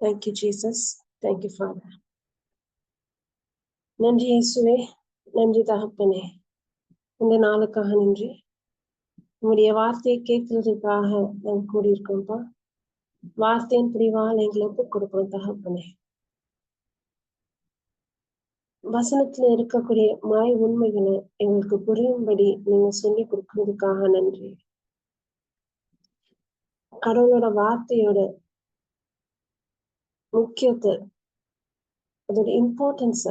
Thank you, Jesus. Thank you, Father. நன்றி இயேசுவே, நன்றி தகப்பனே. இந்த நாளுக்காக நன்றி. உங்களுடைய வார்த்தையை கேட்கறதுக்காக நாங்கள் கூடியிருக்கோம்ப்பா. வார்த்தையின் பிரிவால் எங்களை ஒப்புக் கொடுக்கிறோம் தகப்பனே. வசனத்துல இருக்கக்கூடிய மாய் உண்மைகளை எங்களுக்கு புரியும்படி நீங்க சொல்லி கொடுக்கறதுக்காக நன்றி. கடவுளோட வார்த்தையோட முக்கியத்தை, அதோட இம்பார்ட்டன்ஸ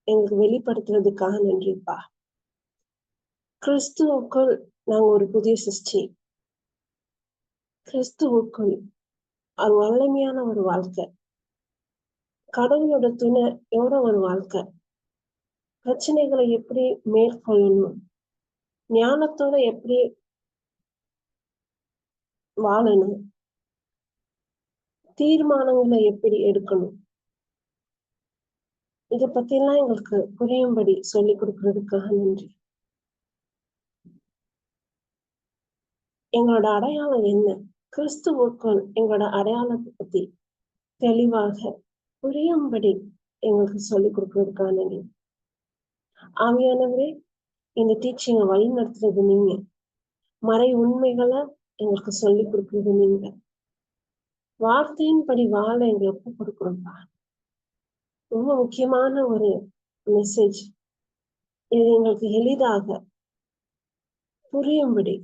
எங்களுக்கு வெளிப்படுத்துறதுக்காக நன்றிப்பா. கிறிஸ்துவுக்குள் நாங்க ஒரு புதிய சிருஷ்டி. கிறிஸ்துவுக்குள் ஒரு வல்லமையான ஒரு வாழ்க்கை, கடவுளோட துணையோட ஒரு வாழ்க்கை, பிரச்சனைகளை எப்படி மேற்கொள்ளணும், ஞானத்தோட எப்படி வாழணும், தீர்மானங்களை எப்படி எடுக்கணும், இத பத்தி எல்லாம் எங்களுக்கு புரியும்படி சொல்லி கொடுக்கறதுக்காக நன்றி. எங்களோட அடையாளம் என்ன, கிறிஸ்துவுக்குள் எங்களோட அடையாளத்தை பத்தி தெளிவாக புரியும்படி எங்களுக்கு சொல்லி கொடுக்கறதுக்காக நன்றி. ஆவியானவரே, இந்த டீச்சிங்கை வழி நடத்துறது நீங்க, மறை உண்மைகளை எங்களுக்கு சொல்லி கொடுக்கறது நீங்க, வார்த்தையின்படி வாழ எங்களை ஒப்பு கொடுக்குறோம்ப்பா. ரொம்ப முக்கியமான ஒரு மெசேஜ் இது, எங்களுக்கு எளிதாக புரியும்படி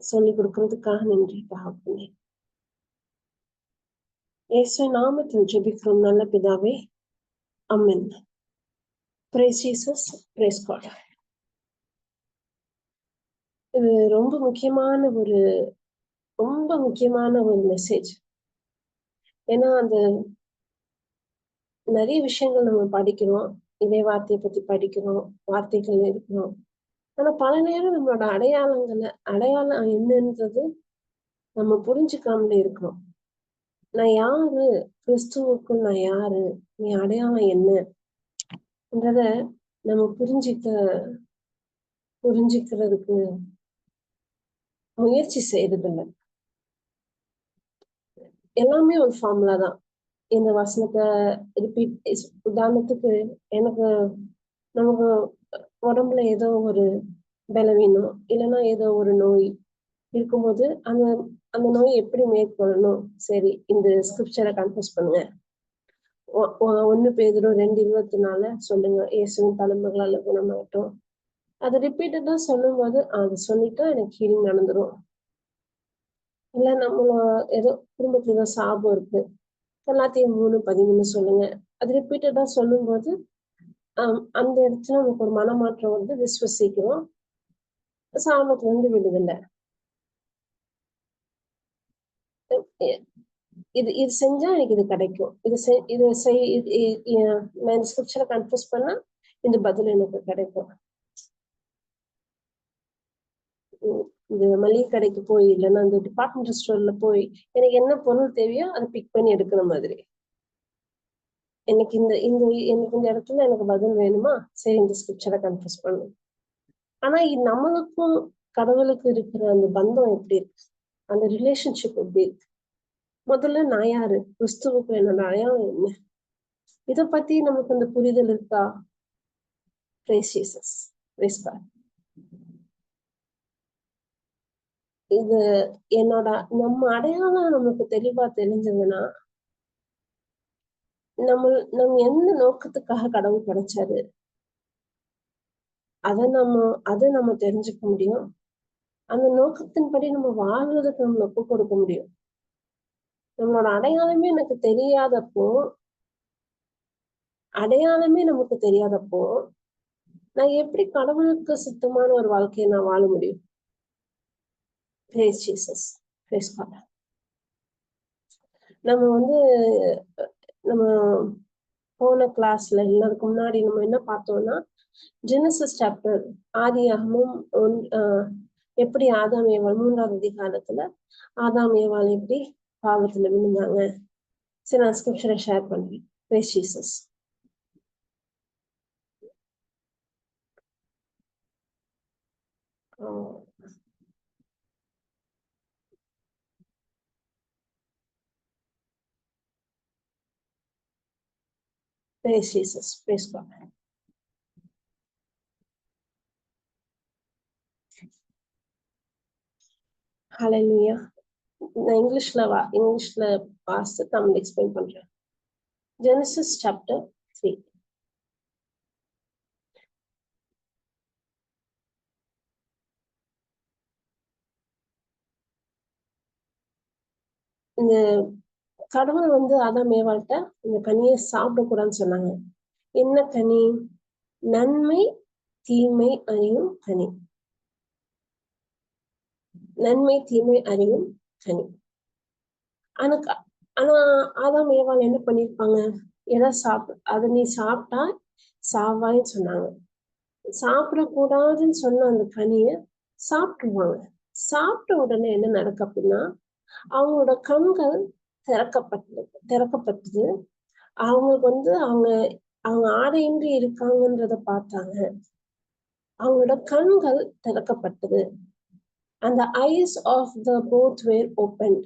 சொல்லி கொடுக்கறதுக்காக நன்றி தகப்பனே. இயேசு நாமத்தில் ஜெபிக்கிறோம் நல்ல பிதாவே, ஆமென். Praise Jesus, praise God. இது ரொம்ப முக்கியமான ஒரு மெசேஜ். ஏன்னா அந்த நிறைய விஷயங்கள் நம்ம படிக்கிறோம், இதே வார்த்தையை பத்தி படிக்கிறோம், வார்த்தைகள் இருக்கிறோம். ஆனா பல நேரம் நம்மளோட அடையாளம் என்னன்றது நம்ம புரிஞ்சுக்காமலே இருக்கிறோம். நான் யாரு, கிறிஸ்துவுக்குள் நான் யாரு, நீ அடையாளம் என்னன்றத நம்ம புரிஞ்சுக்கிறதுக்கு முயற்சி செய்யறதில்லை. எல்லாமே ஒரு ஃபார்முலா தான். இந்த வசனத்தை ரிப்பீட், உதாரணத்துக்கு நமக்கு உடம்புல ஏதோ ஒரு பலவீனம், இல்லைன்னா ஏதோ ஒரு நோய் இருக்கும்போது அந்த நோய் எப்படி மேற்கொள்ளணும், சரி இந்த ஸ்கிரிப்சரை கன்ஃபஸ் பண்ணுங்க, 1 பேதுரு 2:24 சொல்லுங்க, இயேசுவின் தலைமைகளால குணமாகட்டும். அதை ரிப்பீட்டடா சொல்லும் போது அது சொல்லிட்டா எனக்கு ஹீலிங் நடந்துரும். இல்ல ஏதோ குடும்பத்துல ஏதோ சாபம் இருக்கு, எல்லாத்தையும் 3:13 சொல்லுங்க. அது ரிப்பீட்டடா சொல்லும் போது அந்த இடத்துல நமக்கு ஒரு மனமாற்றம் வந்து விசுவசிக்கிறோம், சாபத்துல இருந்து விடுதலை. இது செஞ்சா எனக்கு இது கிடைக்கும், நான் இந்த ஸ்கிரிப்சரை கன்ஃபஸ் பண்ணா இந்த பதில் எனக்கு கிடைக்கும். இந்த மளிகை கடைக்கு போய், இல்லைன்னா அந்த டிபார்ட்மெண்டல் ஸ்டோர்ல போய் எனக்கு என்ன பொருள் தேவையோ அதை பிக் பண்ணி எடுக்கிற மாதிரி, எனக்கு இந்த இடத்துல எனக்கு பதில் வேணுமா, சரி இந்த ஸ்கிரிப்சரை கன்ஃபஸ் பண்ணும். ஆனா நம்மளுக்கும் கடவுளுக்கு இருக்கிற அந்த பந்தம் எப்படி இருக்கு, அந்த ரிலேஷன்ஷிப் எப்படி இருக்கு, முதல்ல நான் யாரு, கிறிஸ்துவுக்கு என்னோட அடையாளம் என்ன, இத பத்தி நமக்கு அந்த புரிதல் இருக்கா? Praise Jesus, praise God. இது நம்ம அடையாளம் நமக்கு தெளிவா தெரிஞ்சதுன்னா, நம்ம எந்த நோக்கத்துக்காக கடவுள் கிடைச்சாரு அதை நம்ம தெரிஞ்சுக்க முடியும். அந்த நோக்கத்தின்படி நம்ம வாழ்றதுக்கு நம்ம ஒப்பு கொடுக்க முடியும். நம்மளோட அடையாளமே நமக்கு தெரியாதப்போ நான் எப்படி கடவுளுக்கு சுத்தமான ஒரு வாழ்க்கையை நான் வாழ முடியும்? Praise Jesus, praise God. நம்ம போன கிளாஸ்ல எல்லாருக்கும் முன்னாடி நம்ம என்ன பார்த்தோம்னா, ஜெனசிஸ் சாப்டர், ஆதியாகமம் எப்படி ஆதாம் ஏவாள் 3வது அதிகாரத்துல ஆதாம் ஏவாள் எப்படி பாவத்துல விழுந்தாங்க. சரி, நான் ஸ்கிரிப்சரை ஷேர் பண்ணுவேன். Praise Jesus. Praise Jesus. Praise God. Hallelujah. நான் இங்கிலீஷ்ல வாசித்து தமிழ் எக்ஸ்பிளைன் பண்றேன். Genesis chapter 3. இந்த கடவுள் ஆதாம் ஏவாள்கிட்ட இந்த கனியை சாப்பிடக்கூடாதுன்னு சொன்னாங்க. என்ன கனி? நன்மை தீமை அறியும் கனி. நன்மை தீமை அறியும் கனி. ஆனா ஆதாம் ஏவாள் என்ன பண்ணிருப்பாங்க? எதை அதை நீ சாப்பிட்டா சாவாயின்னு சொன்னாங்க. சாப்பிடக்கூடாதுன்னு சொன்ன அந்த கனிய சாப்பிட்டுருவாங்க. சாப்பிட்ட உடனே என்ன நடக்கு அப்படின்னா, அவங்களோட கண்கள் திறக்கப்பட்டது. அவங்களுக்கு அவங்க ஆடையின்றி இருக்காங்கன்றத பார்த்தாங்க. அவங்களோட கண்கள் திறக்கப்பட்டது. And the eyes of the both were opened.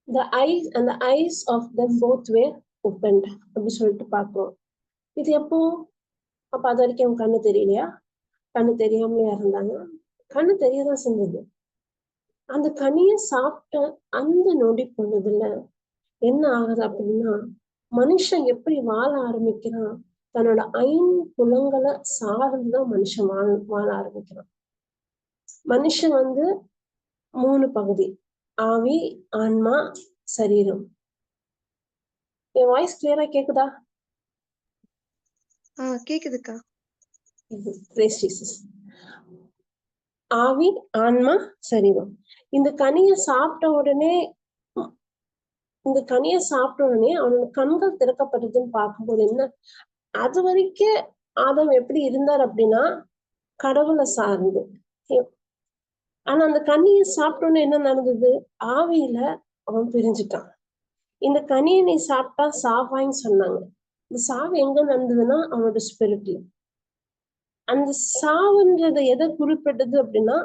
The eyes of them both were opened. அப்படி சொல்லிட்டு பார்க்கிறோம். இது எப்போ? அப்ப அது வரைக்கும் அவங்க கண்ணு தெரியலையா? கண்ணு தெரியாமலையா இருந்தாங்க? கண்ணு தெரியதான் செஞ்சது. அந்த கனியை சாப்பிட்ட அந்த நொடி பொழுதுல என்ன ஆகுது அப்படின்னா, மனுஷன் எப்படி வாழ ஆரம்பிக்கிறான்? தன்னோட 5 புலங்களை சார்ந்துதான் மனுஷன் வாழ ஆரம்பிக்கிறான். மனுஷன் 3 பகுதி: ஆவி, ஆன்மா, சரீரம். என் வாய்ஸ் கிளியரா கேக்குதா? கேக்குதுக்கா. ஆவி, ஆன்மா, சரீரம். இந்த கனியை சாப்பிட்ட உடனே அவனோட கண்கள் திறக்கப்பட்டதுன்னு பார்க்கும்போது என்ன, அது வரைக்கும் ஆதாம் எப்படி இருந்தார் அப்படின்னா கடவுளை சார்ந்து. ஆனா அந்த கனியை சாப்பிட்டோன்னு என்ன நடந்தது? ஆவியில அவன் பிரிஞ்சுட்டான். இந்த கனியை நீ சாப்பிட்டா சாவாயின்னு சொன்னாங்க. இந்த சாவு எங்க நடந்ததுன்னா அவனோட ஸ்பிரிட்ல. அந்த சாவுன்றது எதை குறிப்பிட்டது அப்படின்னா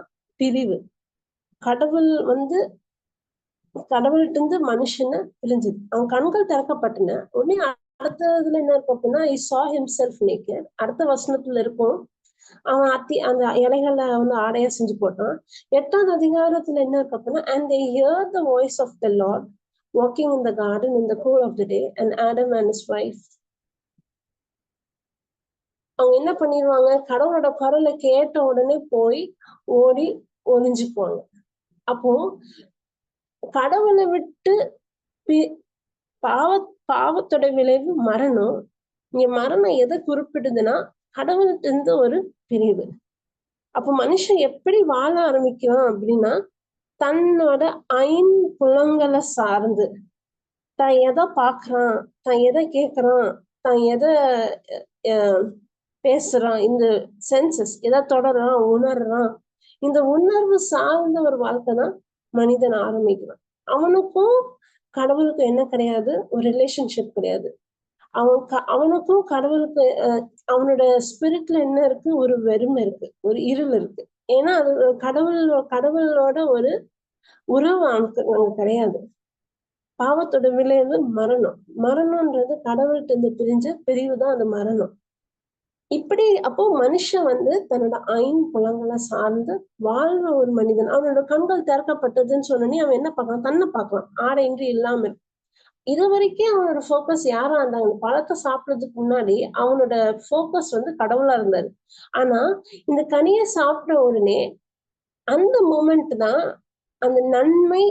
பிரிவு. கடவுள்கிட்ட இருந்து மனுஷனை பிரிஞ்சுது. அவன் கண்கள் திறக்கப்பட்டன உடனே அடுத்ததுல என்ன இருக்கும் அப்படின்னா he saw himself naked. அடுத்த வசனத்துல இருக்கும், அவன் அந்த இலைகளை ஆடையா செஞ்சு போட்டான். 8ஆவது அதிகாரத்துல என்ன இருக்கு அப்படின்னா and they heard the voice of the Lord walking in the garden in the cool of the day and Adam and his wife. அவங்க என்ன பண்ணிடுவாங்க? கடவுளோட குரலை கேட்ட உடனே போய் ஓடி ஒளிஞ்சுக்குவாங்க. அப்போ கடவுளை விட்டு பாவத்தோட விளைவு மரணம். இங்க மரணம் எதை குறிப்பிடுதுன்னா கடவுள்கிட்ட இருந்து ஒரு பிரிவு. அப்ப மனுஷன் எப்படி வாழ ஆரம்பிக்கிறான் அப்படின்னா தன்னோட 5 புலங்களை சார்ந்து தான் எதை பாக்குறான், தான் எதை கேக்குறான், தான் எதை பேசுறான், இந்த சென்சஸ் எதை தொடறான், உணர்றான். இந்த உணர்வு சார்ந்த ஒரு வாழ்க்கை தான் மனிதன் ஆரம்பிக்கிறான். அவனுக்கும் கடவுளுக்கும் என்ன கிடையாது? ஒரு ரிலேஷன்ஷிப் கிடையாது. அவனுக்கும் கடவுளுக்கு அவனோட ஸ்பிரிட்ல என்ன இருக்கு? ஒரு வெறுமை இருக்கு, ஒரு இருள் இருக்கு. ஏன்னா அது கடவுளோட ஒரு உறவு அவனுக்கு கிடையாது. பாவத்தோட விளைவு மரணம். மரணம்ன்றது கடவுள்கிட்ட இருந்து பிரிஞ்ச பிரிவுதான் அது மரணம். இப்படி அப்போ மனுஷன் தன்னோட 5 புலங்களை சார்ந்து வாழ்ற ஒரு மனிதன். அவனோட கண்கள் திறக்கப்பட்டதுன்னு சொன்னோன்னே அவன் என்ன பார்க்கலாம்? தன்னை பார்க்கலாம், ஆடையின்றி இல்லாம இருக்கு. இது வரைக்கும் அவனோட போக்கஸ் யாரா இருந்தாங்க? பழத்தை சாப்பிடுறதுக்கு முன்னாடி அவனோட போக்கஸ் கடவுளா இருந்தாரு. ஆனா இந்த கனியை சாப்பிட்ட உடனே அந்த மொமெண்ட் தான் அந்த நன்மை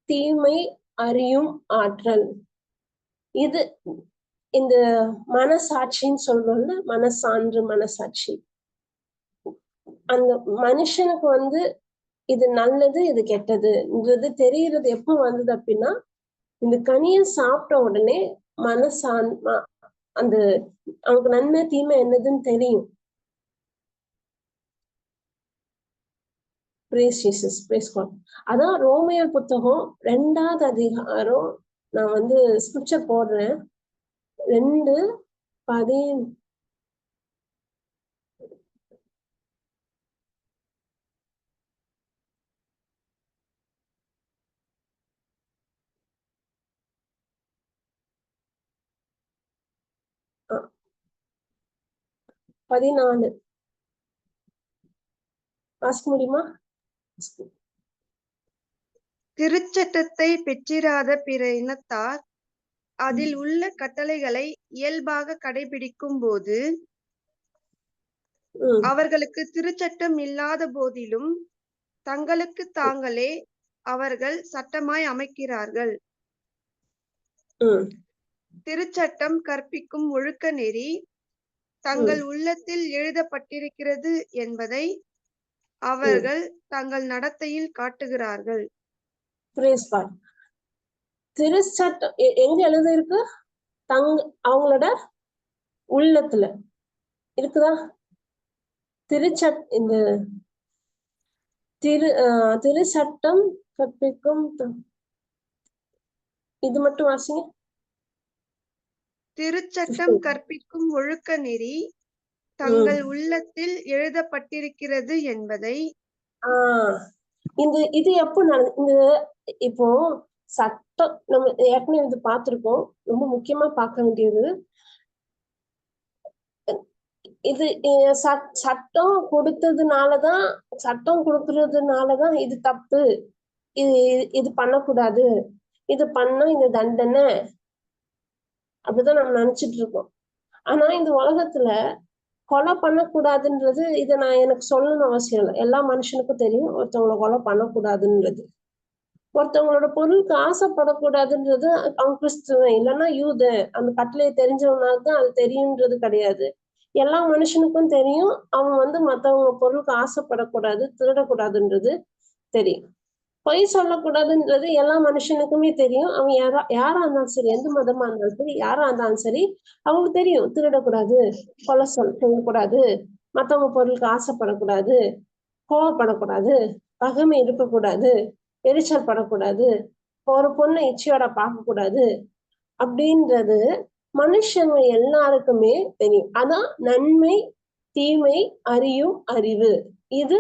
தீமை அறியும் ஆற்றல். இது இந்த மனசாட்சின்னு சொல்றோம்ல, மனசான்று மனசாட்சி. அந்த மனுஷனுக்கு இது நல்லது இது கெட்டதுன்றது தெரியுறது எப்ப வந்தது அப்படின்னா இந்த கனியை சாப்பிட்ட உடனே அந்த அவனுக்கு நன்மை தீமை என்னதுன்னு தெரியும். அதான் ரோமையர் புத்தகம் 2ஆவது அதிகாரம் நான் ஸ்கிரிப்சர் போடுறேன். 2:10 14 வாசிக்க முடியுமா? திருச்சட்டத்தை பெற்றிராத பிற இனத்தார் அதில் உள்ள கட்டளைகளை இயல்பாக கடைபிடிக்கும் போது அவர்களுக்கு திருச்சட்டம் இல்லாத போதிலும் தங்களுக்கு தாங்களே அவர்கள் சட்டமாய் அமைக்கிறார்கள். திருச்சட்டம் கற்பிக்கும் ஒழுக்க நெறி தங்கள் உள்ளத்தில் எழுதப்பட்டிருக்கிறது என்பதை அவர்கள் தங்கள் நடத்தையில் காட்டுகிறார்கள். திருச்சட்டம் எங்க எழுத இருக்கு? அவங்களோட உள்ளத்துல இருக்குதா? இந்த திருச்சட்டம் கற்பிக்கும், இது மட்டும் வாசிங்க. திருச்சட்டம் கற்பிக்கும் ஒழுக்க நெறி தங்கள் உள்ளத்தில் எழுதப்பட்டிருக்கிறது என்பதை இது எப்போ இப்போ சட்டம் நம்ம ஏற்கனவே இது பார்த்திருக்கோம். ரொம்ப முக்கியமா பார்க்க வேண்டியது இது சட்டம் கொடுத்ததுனாலதான், சட்டம் கொடுக்கறதுனாலதான் இது தப்பு, இது பண்ணக்கூடாது, இது பண்ணா இந்த தண்டனை அப்படிதான் நம்ம நினைச்சிட்டு இருக்கோம். ஆனா இந்த உலகத்துல கொலை பண்ணக்கூடாதுன்றது இதை நான் எனக்கு சொல்லணும்னு அவசியம் இல்லை. எல்லா மனுஷனுக்கும் தெரியும் ஒருத்தவங்களை கொலை பண்ணக்கூடாதுன்றது. ஒருத்தவங்களோட பொருளுக்கு ஆசைப்படக்கூடாதுன்றது அவன் கிறிஸ்துவன் இல்லைன்னா யூத அந்த கட்டளையை தெரிஞ்சவனால்தான் அது தெரியுன்றது கிடையாது. எல்லா மனுஷனுக்கும் தெரியும் அவன் மத்தவங்க பொருளுக்கு ஆசைப்படக்கூடாது, திருடக்கூடாதுன்றது தெரியும். பொய் சொல்லக்கூடாதுன்றது எல்லா மனுஷனுக்குமே தெரியும். அவன் யாரா இருந்தாலும் சரி, எந்த மதமா இருந்தாலும் சரி, யாரா இருந்தாலும் சரி, அவங்களுக்கு தெரியும் திருடக்கூடாது, கொலை செய்யக்கூடாது, மத்தவங்க பொருளுக்கு ஆசைப்படக்கூடாது, கோவப்படக்கூடாது, பகைமை இருக்கக்கூடாது, எரிச்சல் படக்கூடாது, ஒரு பொண்ணை இச்சையோட பார்க்க கூடாது அப்படின்றது மனுஷங்க எல்லாருக்குமே தெரியும். அதான் நன்மை தீமை அறியும் அறிவு. இது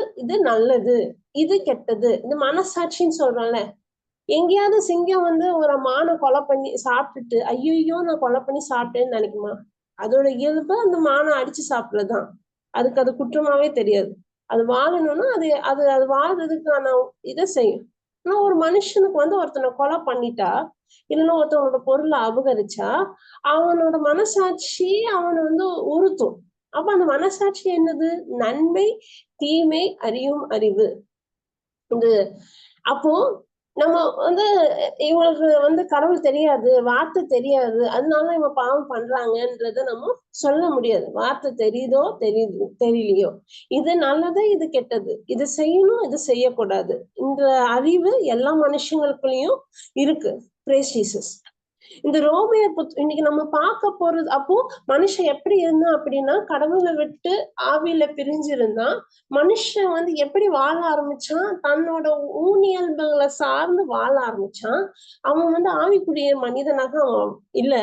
நல்லது, இது கெட்டது. இந்த மனசாட்சின்னு சொல்றோம்ல. எங்கேயாவது சிங்கம் ஒரு மானை கொலை பண்ணி சாப்பிட்டுட்டு ஐயோ நான் கொலை பண்ணி சாப்பிட்டேன்னு நினைக்குமா? அதோட இயல்பு அந்த மானை அடிச்சு சாப்பிடுறதுதான். அதுக்கு அது குற்றமாவே தெரியாது. அது வாழணும்னா அது அது அது வாழ்றதுக்கான இதை செய்யும். ஆனா ஒரு மனுஷனுக்கு ஒருத்தனை கொலை பண்ணிட்டா இல்லைன்னா ஒருத்தவனோட பொருளை அபகரிச்சா அவனோட மனசாட்சி அவனை உறுத்தும். அப்ப அந்த மனசாட்சி என்னது? நன்மை தீமை அறியும் அறிவு. அப்போ நம்ம இவங்களுக்கு கடவுள் தெரியாது, வார்த்தை தெரியாது, அதனால இவங்க பாவம் பண்றாங்கன்றத நம்ம சொல்ல முடியாது. வார்த்தை தெரியுதோ தெரியலையோ, இது நல்லது இது கெட்டது, இது செய்யணும் இது செய்யக்கூடாது, இந்த அறிவு எல்லா மனுஷங்களுக்குள்ளயும் இருக்கு. Praise Jesus. இந்த ரோமையர் இன்னைக்கு நம்ம பார்க்க போறது. அப்போ மனுஷன் எப்படி இருந்தான் அப்படின்னா, கடவுளை விட்டு ஆவியில பிரிஞ்சிருந்தான். மனுஷன் எப்படி வாழ ஆரம்பிச்சான்? தன்னோட ஊனியல்புகளை சார்ந்து வாழ ஆரம்பிச்சான். அவன் ஆவிக்குரிய மனிதனாக அவன் இல்ல,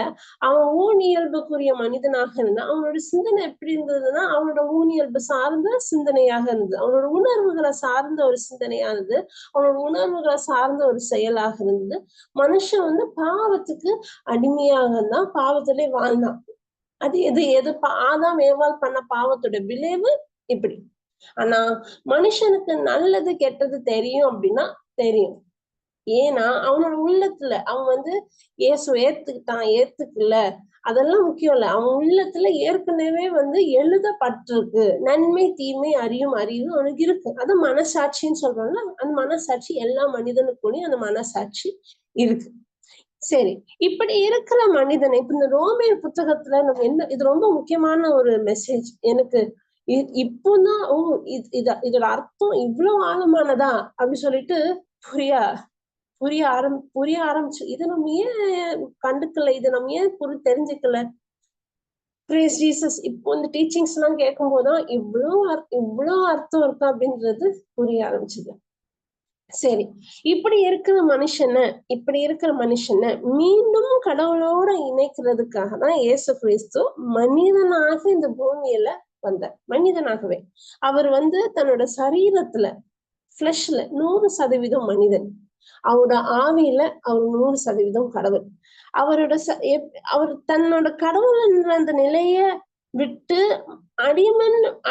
அவன் ஊனியல்புக்குரிய மனிதனாக இருந்தான். அவனோட சிந்தனை எப்படி இருந்ததுன்னா, அவனோட ஊனியல்பு சார்ந்த சிந்தனையாக இருந்தது. அவனோட உணர்வுகளை சார்ந்த ஒரு சிந்தனையா இருந்தது. அவனோட உணர்வுகளை சார்ந்த ஒரு செயலாக இருந்தது. மனுஷன் பாவத்துக்கு அடிமையாக தான் பாவத்திலே வாழ்ந்தான். அது எது ஆதாம் ஏவாள் பண்ண பாவத்தோட விளைவு இப்படி. ஆனா மனுஷனுக்கு நல்லது கெட்டது தெரியும் அப்படின்னா தெரியும். ஏன்னா அவனோட உள்ளத்துல அவன் இயேசு ஏத்துக்கல அதெல்லாம் முக்கியம் இல்ல. அவன் உள்ளத்துல ஏற்கனவே எழுதப்பட்டிருக்கு. நன்மை தீமை அறியும் அறிவு அவனுக்கு இருக்கு. அது மனசாட்சின்னு சொல்றோம்ல. அந்த மனசாட்சி எல்லா மனிதனுக்குள்ளயும் அந்த மனசாட்சி இருக்கு. சரி, இப்படி இருக்கிற மனிதனை இப்ப இந்த ரோமியர் புத்தகத்துல நம்ம என்ன, இது ரொம்ப முக்கியமான ஒரு மெசேஜ் எனக்கு. இப்போதான் இதோட அர்த்தம் இவ்வளவு ஆழமானதா அப்படி சொல்லிட்டு புரிய ஆரம்பிச்சு. இதை நம்ம ஏன் கண்டுக்கல, இதை நம்ம ஏன் தெரிஞ்சுக்கல? Brace Jesus. இப்போ இந்த டீச்சிங்ஸ் எல்லாம் கேட்கும் போதுதான் இவ்வளவு அர்த்தம் இருக்கா அப்படின்றது புரிய ஆரம்பிச்சது. சரி, இப்படி இருக்கிற மனுஷனை மீண்டும் கடவுளோட இணைக்கிறதுக்காக தான் இயேசு கிறிஸ்து மனிதனாக இந்த பூமியில வந்தார். மனிதனாகவே அவர் தன்னோட சரீரத்துல பிளஷ்ல 100% மனிதன், அவரோட ஆவியில அவர் 100% கடவுள். அவர் தன்னோட கடவுள் என்ற அந்த நிலைய விட்டு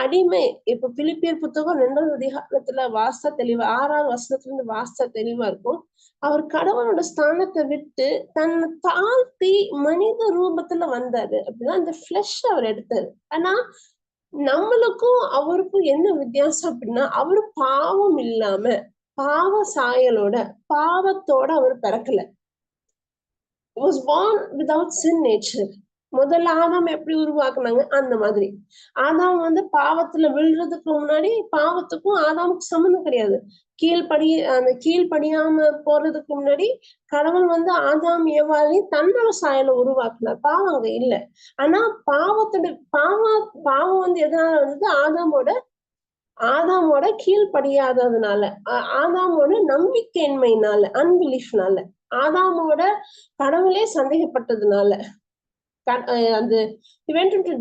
அடிமை. இப்ப பிலிப்பியர் புத்தகம் 2வது அதிகாரத்துல வாஸ்தா தெளிவா 6வது வசனத்துல இருந்து வாஸ்தா தெளிவா இருக்கும். அவர் கடவுளோட ஸ்தானத்தை விட்டு தன்னை தாழ்த்தி மனித ரூபத்துல வந்தாரு அப்படின்னா அந்த ஃபிளஷ் அவர் எடுத்தாரு. ஆனா நம்மளுக்கும் அவருக்கும் என்ன வித்தியாசம் அப்படின்னா அவரு பாவம் இல்லாம பாவ சாயலோட பாவத்தோட அவர் பிறக்கல. was born without sin nature. முதல்ல ஆதாம் எப்படி உருவாக்குனாங்க அந்த மாதிரி. ஆதாம் வந்து பாவத்துல விழுறதுக்கு முன்னாடி பாவத்துக்கும் ஆதாமுக்கு சம்மந்தம் கிடையாது. கீழ்படியாம போறதுக்கு முன்னாடி கடவுள் வந்து ஆதாம் ஏவாளி தன்னோட சாயலை உருவாக்குனார். பாவம் அங்க இல்ல. ஆனா பாவம் வந்து எதனால வந்தது? ஆதாமோட கீழ்படியாததுனால, ஆதாமோட நம்பிக்கையின்மையினால, அன்பிலீஃப்னால, ஆதாமோட கடவுளே சந்தேகப்பட்டதுனால, அந்த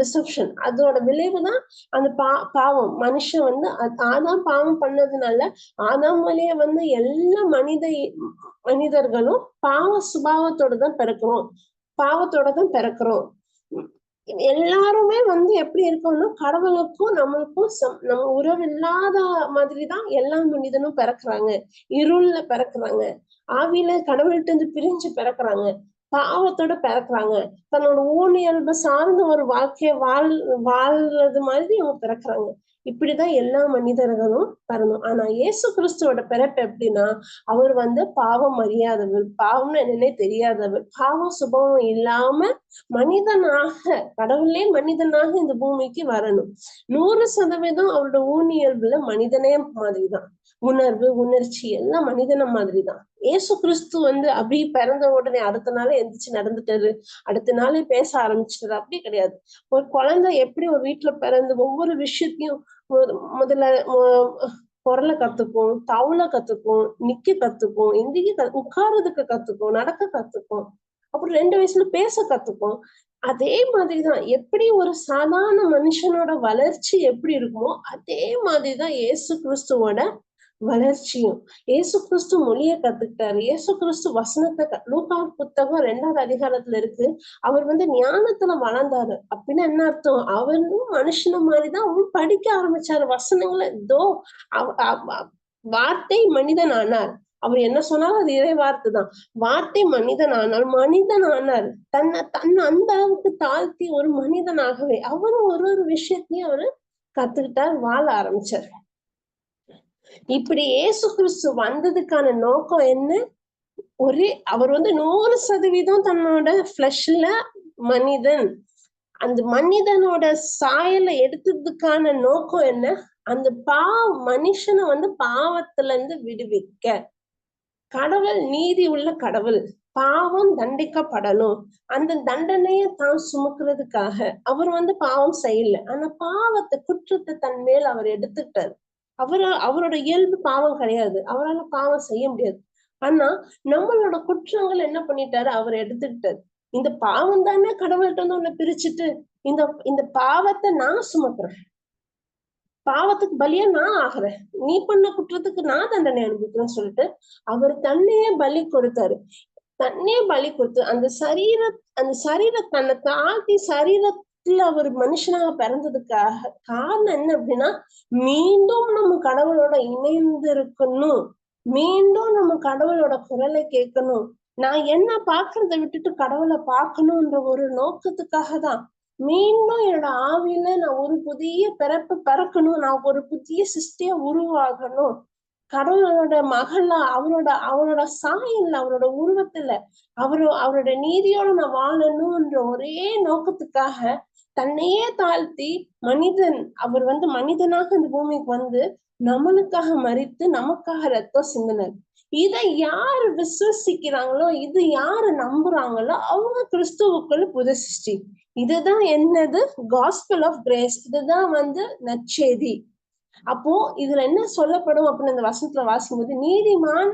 டிசெப்ஷன் அதோட விளைவுதான் அந்த பாவம். மனுஷன் வந்து ஆதாம் பாவம் பண்ணதுனால ஆதாம் வழியே வந்து எல்லா மனிதர்களும் பாவ சுபாவத்தோட தான் பிறக்கிறோம். எல்லாருமே வந்து எப்படி இருக்கோம்னா கடவுளுக்கும் நம்மளுக்கும் நம்ம உறவு இல்லாத மாதிரிதான் எல்லா மனிதனும் பிறக்குறாங்க. இருள்ல பிறக்குறாங்க. ஆவியில கடவுள்கிட்ட இருந்து பிரிஞ்சு பிறக்குறாங்க. பாவத்தோட பிறக்குறாங்க. தன்னோட ஊனியல்பு சார்ந்த ஒரு வாழ்க்கைய வாழ்றது மாதிரி அவங்க பிறக்குறாங்க. இப்படிதான் எல்லா மனிதர்களும் பிறந்தோம். ஆனா இயேசு கிறிஸ்துவோட பிறப்பு எப்படின்னா அவர் வந்து பாவம் அறியாதவர், பாவம்னு என்னன்னே தெரியாதவர், பாவ சுபாவம் இல்லாம மனிதனாக கடவுளே மனிதனாக இந்த பூமிக்கு வரணும். 100% அவரோட ஊனியல்புல மனிதனே மாதிரிதான். உணர்வு உணர்ச்சி எல்லாம் மனிதன மாதிரிதான். ஏசு கிறிஸ்து வந்து அப்படி பிறந்த உடனே அடுத்த நாளே எந்திரிச்சு நடந்துட்டாரு, அடுத்த நாளே பேச ஆரம்பிச்சிட்டாரு, அப்படி கிடையாது. ஒரு குழந்தை எப்படி ஒரு வீட்டுல பிறந்து ஒவ்வொரு விஷயத்தையும் முதல்ல குரலை கத்துக்கும், தவள கத்துக்கும், நிக்க கத்துக்கும், எந்திரிக்க உட்கார்றதுக்கு கத்துக்கும், நடக்க கத்துக்கும், அப்புறம் 2 வயசுல பேச கத்துக்கும். அதே மாதிரிதான் எப்படி ஒரு சாதாரண மனுஷனோட வளர்ச்சி எப்படி இருக்குமோ அதே மாதிரிதான் இயேசு கிறிஸ்துவோட வளர்ச்சியும். இயேசு கிறிஸ்து மொழிய கத்துக்கிட்டாரு. இயேசு கிறிஸ்து வசனத்தை லூக்கா புத்தகம் 2வது அதிகாரத்துல இருக்கு. அவர் வந்து ஞானத்துல வளர்ந்தாரு அப்படின்னு என்ன அர்த்தம்? அவரும் மனுஷன மாதிரிதான் அவரும் படிக்க ஆரம்பிச்சாரு வசனங்களை. வார்த்தை மனிதன் ஆனார். அவர் என்ன சொன்னாலும் அது இறை வார்த்தை தான். வார்த்தை மனிதன் ஆனார். தன்னை அந்த அளவுக்கு தாழ்த்தி ஒரு மனிதனாகவே அவரும் ஒரு விஷயத்தையும் அவரு கத்துக்கிட்டார், வாழ ஆரம்பிச்சார். இப்படி இயேசு கிறிஸ்து வந்ததுக்கான நோக்கம் என்ன? அவர் வந்து 100% தன்னோட ஃபிளஷ்ல மனிதன். அந்த மனிதனோட சாயலை எடுத்ததுக்கான நோக்கம் என்ன? அந்த மனுஷனை வந்து பாவத்துல இருந்து விடுவிக்க. கடவுள் நீதி உள்ள கடவுள், பாவம் தண்டிக்கப்படணும். அந்த தண்டனையை தான் சுமக்கிறதுக்காக அவர் வந்து பாவம் செய்யல. ஆனா குற்றத்தை தன் மேல் அவர் எடுத்துக்கிட்டாரு. அவரோட இயல்பு பாவம் கிடையாது, அவரால் பாவம் செய்ய முடியாது. ஆனா நம்மளோட குற்றங்கள் என்ன பண்ணிட்டாரு? அவர் எடுத்துக்கிட்டாரு. இந்த பாவம் தானே கடவுள்கிட்ட வந்து உன்னை பிரிச்சுட்டு இந்த பாவத்தை நான் சுமக்கிறேன், பாவத்துக்கு பலியா நான் ஆகிறேன், நீ பண்ண குற்றத்துக்கு நான் தண்டனை அனுபவிக்கிறேன்னு சொல்லிட்டு அவர் தன்னையே பலி கொடுத்தாரு. அந்த சரீரம் தன்னை தாழ்த்தி சரீரத்துல அவர் மனுஷனாக பிறந்ததுக்காக காரணம் என்ன அப்படின்னா மீண்டும் நம்ம கடவுளோட இணைந்து இருக்கணும், மீண்டும் நம்ம கடவுளோட குரலை கேட்கணும், நான் என்ன பாக்குறத விட்டுட்டு கடவுளை பார்க்கணும்ன்ற ஒரு நோக்கத்துக்காக தான். மீண்டும் என்னோட ஆவியில நான் ஒரு புதிய பிறக்கணும், நான் ஒரு புதிய சிருஷ்டியா உருவாகணும், கடவுளோட மகளா அவரோட சாயல்ல அவரோட உருவத்துல அவரோட நீதியோட நான் வாழணும்ன்ற ஒரே நோக்கத்துக்காக தன்னையே தாழ்த்தி அவர் வந்து மனிதனாக இந்த பூமிக்கு வந்து நம்மளுக்காக மரித்து நமக்காக ரத்தம் சிந்தினார். இதை யாரு விசுவசிக்கிறாங்களோ, இது யாரு நம்புறாங்களோ அவங்க கிறிஸ்துவுக்குள் புது சிருஷ்டி. இதுதான் என்னது? Gospel of grace. இதுதான் வந்து நற்செய்தி. அப்போ இதுல என்ன சொல்லப்படும் அப்படின்னு அந்த வசனத்துல வாசிக்கும்போது நீதிமான்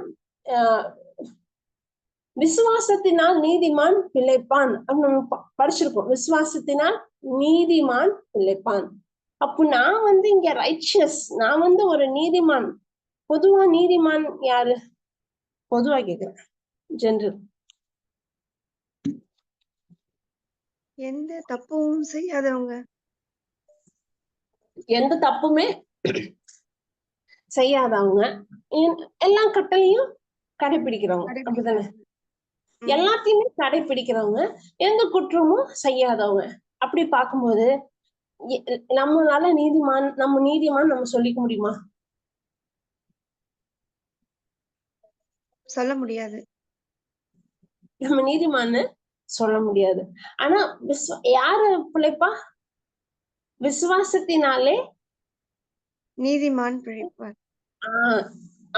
விசுவாசத்தினால் நீதிமான் பிழைப்பான் அப்படின்னு படிச்சிருக்கோம். விசுவாசத்தினால் நீதிமான் பிழைப்பான். அப்போ நான் வந்து இங்க ரைச்சியஸ், நான் வந்து ஒரு நீதிமான். பொதுவா நீதிமான் யாரு? பொதுவா கேக்குறேன், ஜெனரல். எந்த தப்பும் செய்யாதவங்க. எந்த தப்புமே செய்யாதவங்க, எல்லா கட்டளையும் கடைபிடிக்கிறவங்க, அப்படித்தானே? எல்லாத்தையுமே கடைபிடிக்கிறவங்க, எந்த குற்றமும் செய்யாதவங்க. அப்படி பார்க்கும்போது நம்மளால நம்ம நீதிமான் நம்ம சொல்லிக்க முடியுமா? சொல்ல முடியாது. நம்ம நீதிமான்னு சொல்ல முடியாது. ஆனா யாரு பிழைப்பா? விசுவாசத்தினாலே நீதிமான் பிழைப்பார்.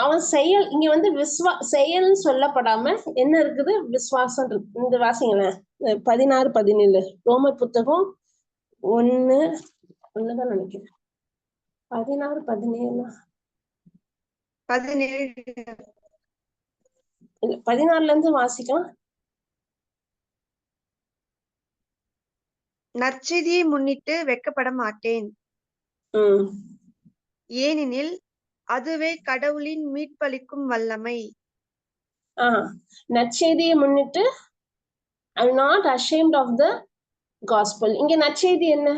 அவன் செயல், இங்க வந்து செயல்னு சொல்லப்படாம என்ன இருக்குது? விசுவாசம் இருக்கு. இந்த வாசிங்களேன் 16, 17 ரோமர் புத்தகம் 1:1 நினைக்கிறேன். 16, 17 இல்ல 16ல இருந்து வாசிக்கலாம். நற்செய்தியை முன்னிட்டு வெட்கப்பட மாட்டேன், ஏனெனில் அதுவே கடவுளின் மீட்பளிக்கும் வல்லமை. நற்செய்தியை முன்னிட்டு I'm not ashamed of the gospel. இங்க நற்செய்தி என்ன?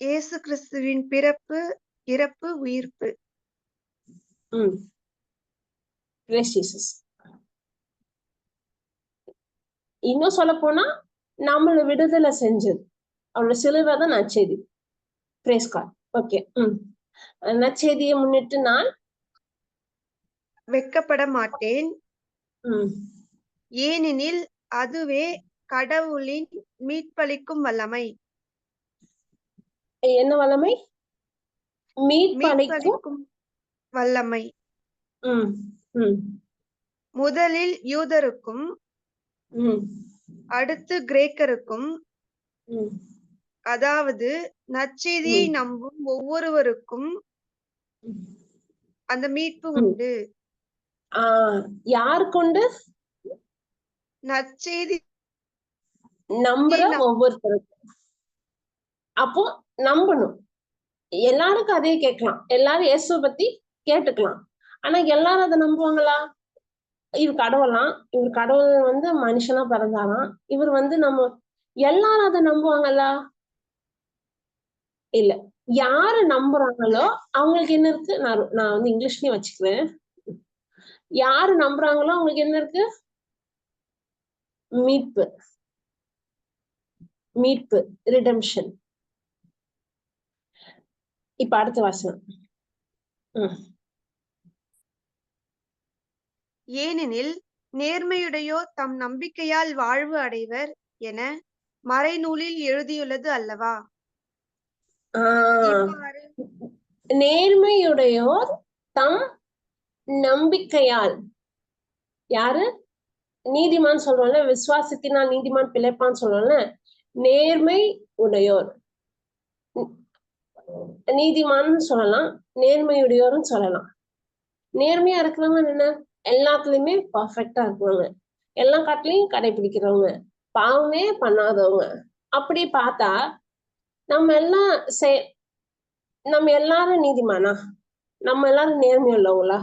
இயேசு கிறிஸ்துவின் பிறப்பு, இறப்பு, உயிர்ப்பு. இன்னும் சொல்ல போனா நம்மள விடுதலை செஞ்சது அவளோட சிலுவை தான் நற்செய்தி. Praise God. ஓகே. நற்செய்தியை முன்னிட்டு நான் வெட்கப்பட மாட்டேன், ஏனெனில் அதுவே கடவுளின் மீட்பளிக்கும் வல்லமை. என்ன வல்லமை? மீட்பளிக்கும் வல்லமை. முதலில் யூதருக்கும் அடுத்து கிரேக்கருக்கும், அதாவது நற்செய்தியை நம்பும் ஒவ்வொருவருக்கும் அந்த மீட்பு உண்டு. யார் கொண்டு? நற்செய்தி நம்புற ஒவ்வொருத்தருக்கும். அப்போ நம்பணும். எல்லாருக்கும் அதே கேட்கலாம், எல்லாரும் இயேசுவை பத்தி கேட்டுக்கலாம். ஆனா எல்லாரும் அதை நம்புவாங்களா? இவர் கடவுளாம், இவர் கடவுள் வந்து மனுஷனா பிறந்தாராம், இவர் வந்து நம்ம எல்லாரும் அதை நம்புவாங்களா? இல்ல. யாரு நம்புறாங்களோ அவங்களுக்கு என்ன இருக்கு? நான் வந்து இங்கிலீஷ்லயும் வச்சுக்கிறேன். யாரு நம்புறாங்களோ அவங்களுக்கு என்ன இருக்கு? மீட்பு, மீட்பு, ரிடெம்ஷன். இப்ப அடுத்த வாசனம். ஏனெனில் நேர்மையுடையோர் தம் நம்பிக்கையால் வாழ்வு அடைவர் என மறைநூலில் எழுதியுள்ளது அல்லவா? நேர்மையுடையோர் தம் நம்பிக்கையால், யாரு? நீதிமான் சொல்றோம்ல, விசுவாசத்தினால் நீதிமான் பிழைப்பான்னு சொல்றோம்ல. நேர்மை உடையோர் நீதிமான் சொல்லலாம், நேர்மையுடையோர்னு சொல்லலாம். நேர்மையா இருக்கிறவங்க என்ன? எல்லாத்துலயுமே பர்ஃபெக்டா இருக்கிறவங்க, எல்லா காட்டிலையும் கடைபிடிக்கிறவங்க, பாவமே பண்ணாதவங்க. அப்படி பார்த்தா நம்ம எல்லாரும் நீதிமானா? நம்ம எல்லாரும் நேர்மை உள்ளவங்களா?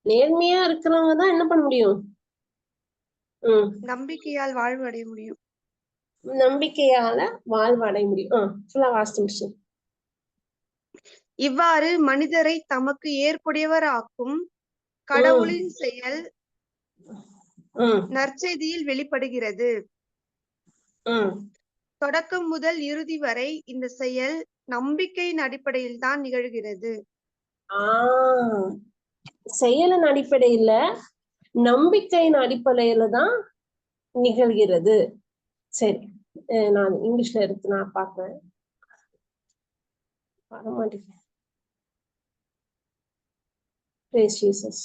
நேர்மையா இருக்கிறவங்க தான் என்ன பண்ண முடியும்? நம்பிக்கையால் வாழ்வு அடைய முடியும். நம்பிக்கையால வாழ்வு அடைய முடியும். இவ்வாறு மனிதரை தமக்கு ஏற்புடையவர் ஆக்கும் கடவுளின் செயல் நற்செய்தியில் வெளிப்படுகிறது. தொடக்கம் முதல் இறுதி வரை இந்த செயல் நம்பிக்கையின் அடிப்படையில் தான் நிகழ்கிறது. செயலின் அடிப்படையில, நம்பிக்கையின் அடிப்படையில தான் நிகழ்கிறது. சரி, நான் இங்கிலீஷ்ல எடுத்து நான் பார்ப்பேன். வர மாட்டேங்குது. Praise Jesus.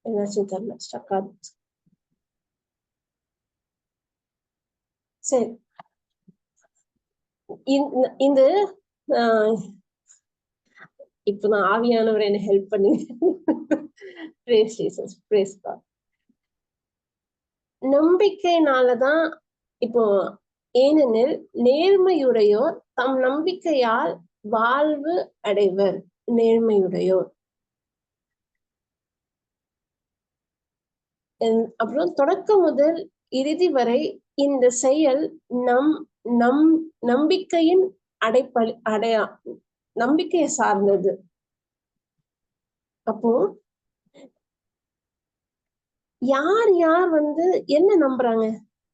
என்னாச்சும் தெரியல, ஸ்டக் ஆகுது. சரி, இந்த இப்ப நான் ஆவியானவர் என்ன ஹெல்ப் பண்ணி. Praise Jesus, praise God. நம்பிக்கையினாலதான் இப்போ, ஏனெனில் நேர்மையுடையோர் தம் நம்பிக்கையால் வாழ்வு அடைவர். நேர்மையுடையோர் அப்புறம் தொடக்கம் முதல் இறுதி வரை இந்த செயல் நம் நம்பிக்கையின் நம்பிக்கையை சார்ந்தது. அப்போ யார் யார் என்ன நம்புறாங்க?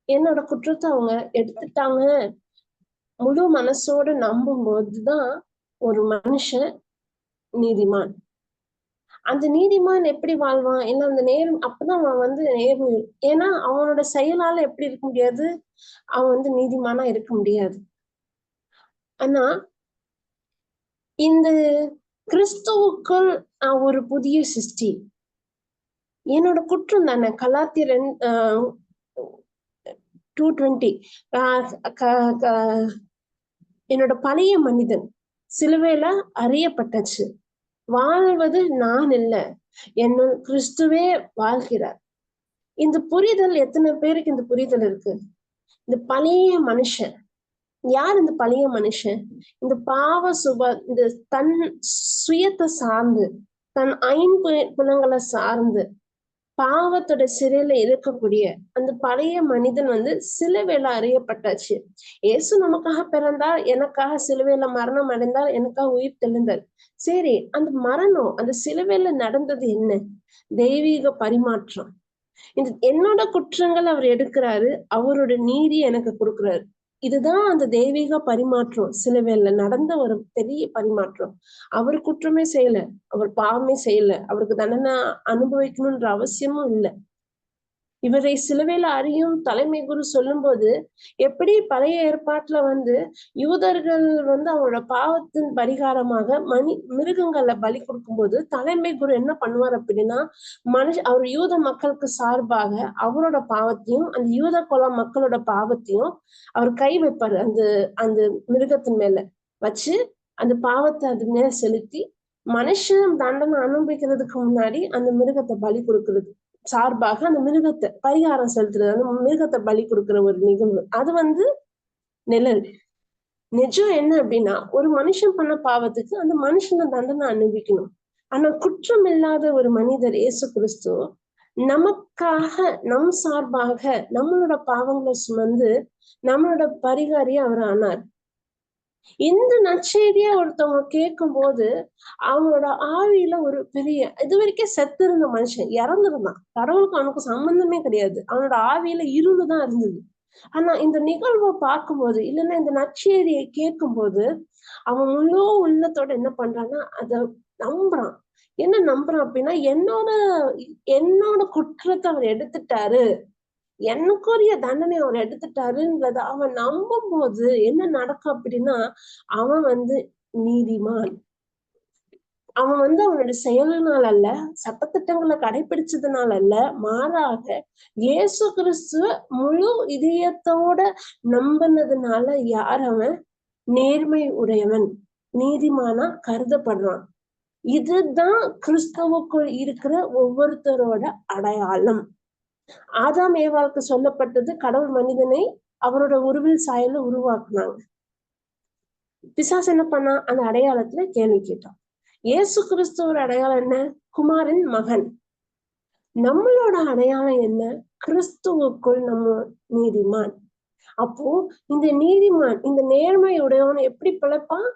என்னோட குற்றத்தை அவங்க எடுத்துட்டாங்க முழு மனசோட நம்பும் போதுதான் ஒரு மனுஷன் நீதிமான். அந்த நீதிமான் எப்படி வாழ்வான்? ஏன்னா அந்த அப்பதான் அவன் நேர்மை. ஏன்னா அவனோட செயலால எப்படி இருக்க முடியாது? அவன் நீதிமானா இருக்க முடியாது. ஆனா இந்த கிறிஸ்துவுக்குள் ஒரு புதிய சிருஷ்டி. என்னோட குற்றம் தானே. கலாத்தியர் 2:20 என்னோட பழைய மனிதன் சிலுவையில அறியப்பட்டுச்சு. வாழ்வது நான் இல்ல, என்னுள் கிறிஸ்துவே வாழ்கிறார். இந்த புரிதல் எத்தனை பேருக்கு இந்த புரிதல் இருக்கு? இந்த பழைய மனுஷன் யார்? இந்த பழைய மனுஷன் இந்த பாவ இந்த தன் சுயத்தை சார்ந்து, தன் ஐம்புலங்களை சார்ந்து பாவத்தோட சிறையில இருக்கக்கூடிய அந்த பழைய மனிதன் சிலுவையில அறியப்பட்டாச்சு. இயேசு நமக்காக பிறந்தார், எனக்காக சிலுவையில மரணம் அடைந்தார், எனக்காக உயிர் தெழுந்தார். சரி, அந்த மரணம் அந்த சிலுவையில நடந்தது என்ன? தெய்வீக பரிமாற்றம். என்னோட குற்றங்கள் அவர் எடுக்கிறாரு, அவரோட நீதி எனக்கு கொடுக்குறாரு. இதுதான் அந்த தெய்வீக பரிமாற்றம். சிலுவையில நடந்த ஒரு பெரிய பரிமாற்றம். அவர் குற்றமே செய்யல, அவர் பாவமே செய்யல, அவருக்கு தண்டனை அனுபவிக்கணும்ன்ற அவசியமும் இல்லை. இவரை சிலுவையில அறியும் தலைமை குரு சொல்லும் போது, எப்படி பழைய ஏற்பாட்டுல யூதர்கள் அவங்களோட பாவத்தின் பரிகாரமாக மிருகங்களை பலி கொடுக்கும்போது தலைமை குரு என்ன பண்ணுவார் அப்படின்னா, அவர் யூத மக்களுக்கு சார்பாக அவரோட பாவத்தையும் அந்த யூத குல மக்களோட பாவத்தையும் அவர் கை வைப்பாரு. அந்த மிருகத்தின் மேல வச்சு அந்த பாவத்தை அது மேல செலுத்தி மனுஷன் தண்டனை அனுபவிக்கிறதுக்கு முன்னாடி அந்த மிருகத்தை பலி கொடுக்கறது சார்பாக அந்த மிருகத்தை பரிகாரம் செலுத்துறது, அந்த மிருகத்தை பலி கொடுக்கிற ஒரு நிகழ்வு. அது நிழல். நிஜம் என்ன அப்படின்னா, ஒரு மனுஷன் பண்ண பாவத்துக்கு அந்த மனுஷனை தண்டனை அனுபவிக்கணும். ஆனா குற்றம் இல்லாத ஒரு மனிதர் இயேசு கிறிஸ்து நமக்காக நம் சார்பாக நம்மளோட பாவங்களை சுமந்து நம்மளோட பரிகாரியா அவர் ஆனார். இந்த நற்செய்தியா ஒருத்தவங்க கேட்கும் போது அவங்களோட ஆவியில ஒரு பெரிய, இது வரைக்கும் செத்து இருந்த மனுஷன் இறந்துருந்தான், கடவுளுக்கு அவனுக்கு சம்பந்தமே கிடையாது, அவனோட ஆவியில இருளுதான் இருந்தது. ஆனா இந்த நிகழ்வை பார்க்கும்போது, இல்லைன்னா இந்த நற்செய்தியை கேட்கும் போது அவன் முழு உள்ளத்தோட என்ன பண்றான்னா அத நம்புறான். என்ன நம்புறான் அப்படின்னா, என்னோட குற்றத்தை அவர் எடுத்துட்டாரு, எனக்குரிய தண்டனை அவர் எடுத்துட்டாருன்றத அவன் நம்பும் போது என்ன நடக்கும் அப்படின்னா, அவன் நீதிமான். அவன் அவனோட செயலினால் அல்ல, சட்டத்திட்டங்களை கடைபிடிச்சதுனால அல்ல, மாறாக இயேசு கிறிஸ்துவ முழு இதயத்தோட நம்பினதுனால யார் அவன் நேர்மை உடையவன், நீதிமானா கருதப்படுறான். இதுதான் கிறிஸ்துவுக்குள் இருக்கிற ஒவ்வொருத்தரோட அடையாளம். ஆதாம் ஏவாளுக்கு சொல்லப்பட்டது, கடவுள் மனிதனை அவரோட உருவில் சாயல உருவாக்குனாங்க. பிசாசு என்ன பண்ணா? அந்த அடையாளத்துல கேள்வி கேட்டான். இயேசு கிறிஸ்துவோட அடையாளம் என்ன? குமாரின் மகன். நம்மளோட அடையாளம் என்ன? கிறிஸ்துவுக்குள் நம்ம நீதிமான். அப்போ இந்த நீதிமான், இந்த நேர்மை உடையவன் எப்படி பிழைப்பான்?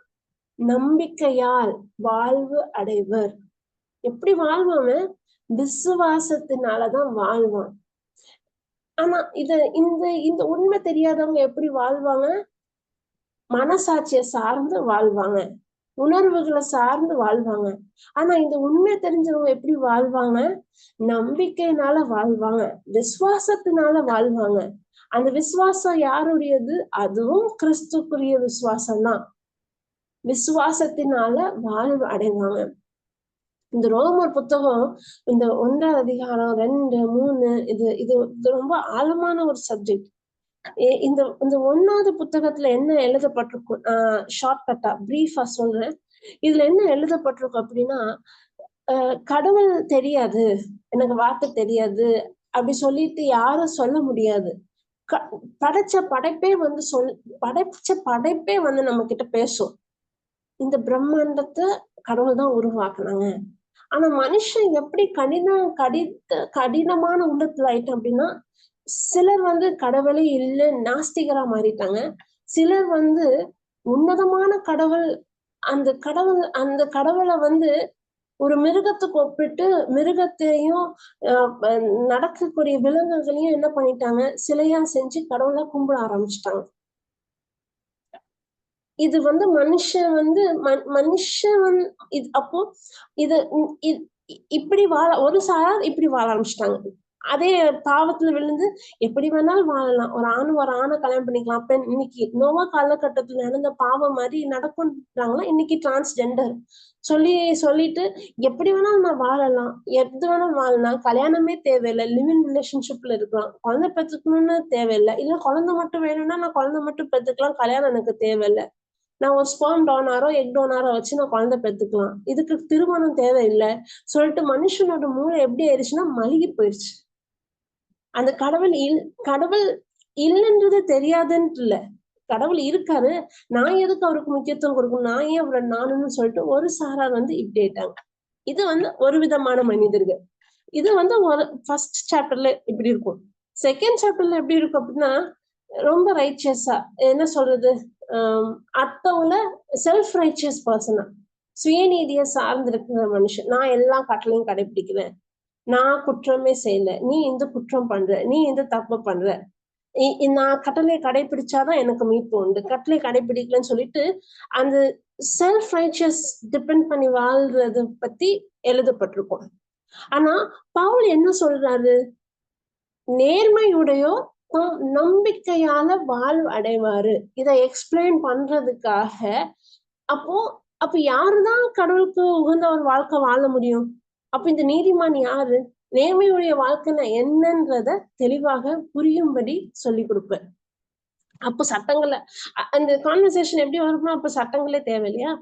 நம்பிக்கையால் வாழ்வு அடைவர். எப்படி வாழ்வான்? விசுவாசத்தினாலதான் வாழ்வான். ஆனா இந்த உண்மை தெரியாதவங்க எப்படி வாழ்வாங்க? மனசாட்சியை சார்ந்து வாழ்வாங்க, உணர்வுகளை சார்ந்து வாழ்வாங்க. ஆனா இந்த உண்மை தெரிஞ்சவங்க எப்படி வாழ்வாங்க? நம்பிக்கையினால வாழ்வாங்க, விசுவாசத்தினால வாழ்வாங்க. அந்த விசுவாசம் யாருடையது? அதுவும் கிறிஸ்துக்குரிய விசுவாசம்தான். விசுவாசத்தினால வாழ்வு அடைவாங்க. இந்த ரோமர் புத்தகம் இந்த 1ஆம் அதிகாரம் 2, 3 இது ரொம்ப ஆழமான ஒரு சப்ஜெக்ட். இந்த 1வது புத்தகத்துல என்ன எழுதப்பட்டிருக்கும், ஷார்ட்கட்டா பிரீஃபா சொல்றேன். இதுல என்ன எழுதப்பட்டிருக்கும் அப்படின்னா, கடவுள் தெரியாது, எனக்கு வார்த்தை தெரியாது அப்படி சொல்லிட்டு யாரும் சொல்ல முடியாது. படைச்ச படைப்பே நம்ம கிட்ட பேசும். இந்த பிரம்மாண்டத்தை கடவுள் தான் உருவாக்குனாங்க. ஆனா மனுஷன் எப்படி கடினமான உள்ளத்துல ஆயிட்டான் அப்படின்னா, சிலர் வந்து கடவுளே இல்லை நாஸ்திகரா மாறிட்டாங்க. சிலர் வந்து உன்னதமான கடவுள், அந்த கடவுளை வந்து ஒரு மிருகத்துக்கு ஒப்பிட்டு மிருகத்தையும் நடக்கக்கூடிய விலங்குகளையும் என்ன பண்ணிட்டாங்க, சிலையா செஞ்சு கடவுளா கும்பிட ஆரம்பிச்சிட்டாங்க. இது வந்து மனுஷன் வந்து அப்போ இது இப்படி ஒரு சாரார் இப்படி வாழ ஆரம்பிச்சிட்டாங்க. அதே பாவத்துல விழுந்து எப்படி வேணாலும் வாழலாம், ஒரு ஆணை கல்யாணம் பண்ணிக்கலாம். அப்ப இன்னைக்கு நோவா காலகட்டத்துல நடந்த பாவம் மாதிரி நடக்கும்ன்றாங்களா இன்னைக்கு டிரான்ஸ்ஜெண்டர் சொல்லிட்டு எப்படி வேணாலும் நான் வாழலாம், எது வேணாலும் வாழலாம், கல்யாணமே தேவையில்லை, லிவிங் ரிலேஷன்ஷிப்ல இருக்கலாம், குழந்தை பெற்றுக்கணும்னு தேவையில்லை, இல்ல குழந்தை மட்டும் வேணும்னா நான் குழந்தை மட்டும் பெற்றுக்கலாம், கல்யாணம் எனக்கு தேவையில்லை, நான் ஒரு ஸ்பெர்ம் டோனாரோ எக் டோனாரோ வச்சு நான் குழந்தை பெற்றுக்கலாம், இதுக்கு திருமணம் தேவையில்லை சொல்லிட்டு மனுஷனோட மூளை எப்படி ஆயிடுச்சுன்னா மழுகி போயிடுச்சு. அந்த கடவுள் இல்லைன்றது தெரியாதுன்ட்டு இல்ல, கடவுள் இருக்காரு, நான் எதுக்கு அவருக்கு முக்கியத்துவம் கொடுக்கணும், நான் ஏன் அவரை நானுன்னு சொல்லிட்டு ஒரு சாரார் வந்து இப்படி ஆயிட்டாங்க. இது வந்து ஒரு விதமான மனிதர்கள். இது வந்து ஒரு ஃபர்ஸ்ட் சாப்டர்ல இப்படி இருக்கும். செகண்ட் சாப்டர்ல எப்படி இருக்கும் அப்படின்னா, ரொம்ப ரைச்சியஸா என்ன சொல்றது, அடுத்தவங்கள செல்ஃப் ரைச்சியஸ் பர்சனா, சுயநீதியை சார்ந்திருக்கிற மனுஷன். நான் எல்லா கட்டளையும் கடைபிடிக்கிறேன், நான் குற்றமே செய்யல, நீ இந்த குற்றம் பண்ற, நீ இந்த தப்பு பண்ற, நான் கட்டளை கடைபிடிச்சாதான் எனக்கு மீட்பு உண்டு, கட்டளை கடைபிடிக்கலன்னு சொல்லிட்டு அந்த செல்ஃப் ரைச்சியஸ் டிபெண்ட் பண்ணி வாழ்றது பத்தி எழுதப்பட்டிருக்கும். ஆனா பவுல் என்ன சொல்றாரு, நேர்மையுடையோர் தம் நம்பிக்கையால வாழ்வு அடைவாரு. இதை எக்ஸ்பிளைன் பண்றதுக்காக அப்ப யாருதான் கடவுளுக்கு உகந்த ஒரு வாழ்க்கை வாழ முடியும்? அப்ப இந்த நீதிமான் யாரு? நேர்மையுடைய வாழ்க்கைன்னா என்னன்றத தெளிவாக புரியும்படி சொல்லி கொடுப்பேன். அப்போ சட்டங்கள்ல அந்த கான்வர்சேஷன் எப்படி வரும்னா, அப்ப சட்டங்களே தேவையில்லையா?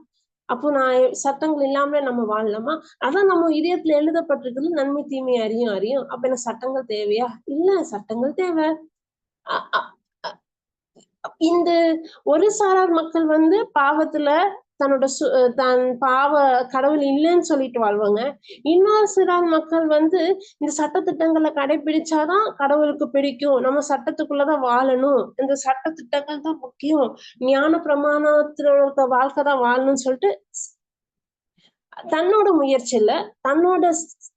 அப்போ நான் சட்டங்கள் இல்லாம நம்ம வாழலாமா? அதான் நம்ம இதயத்துல எழுதப்பட்டிருக்குது, நன்மை தீமை அறியும். அப்ப என்ன சட்டங்கள் தேவையா? இல்ல, சட்டங்கள் தேவை. இந்த ஒரு சாரார் மக்கள் வந்து பாவத்துல தன் பாவ கடவுள் இல்லைன்னு சொல்லிட்டு வாழ்வாங்க. இன்னொரு சிறார் மக்கள் வந்து இந்த சட்டத்திட்டங்களை கடைபிடிச்சாதான் கடவுளுக்கு பிடிக்கும், நம்ம சட்டத்துக்குள்ளதான் வாழணும், இந்த சட்டத்திட்டங்கள் தான் முக்கியம், ஞான பிரமாணத்துல இருக்க வாழ்க்கை தான் வாழணும்னு சொல்லிட்டு தன்னோட முயற்சியில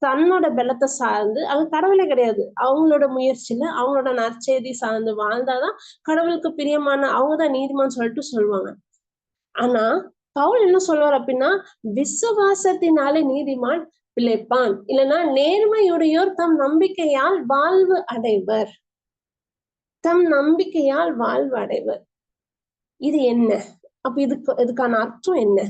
தன்னோட பலத்தை சார்ந்து, அது கடவுளே கிடையாது, அவங்களோட முயற்சியில அவங்களோட நற்செய்தி சார்ந்து வாழ்ந்தாதான் கடவுளுக்கு பிரியமான, அவங்கதான் நீதிமான்னு சொல்லிட்டு சொல்லுவாங்க. ஆனா பவுல் என்ன சொல்வார் அப்படின்னா, விசுவாசத்தினாலே நீதிமான் பிழைப்பான், இல்லைன்னா நேர்மையுடையோர் தம் நம்பிக்கையால் வாழ்வு அடைவர். இது என்ன? அப்ப இதுக்கான அர்த்தம் என்ன?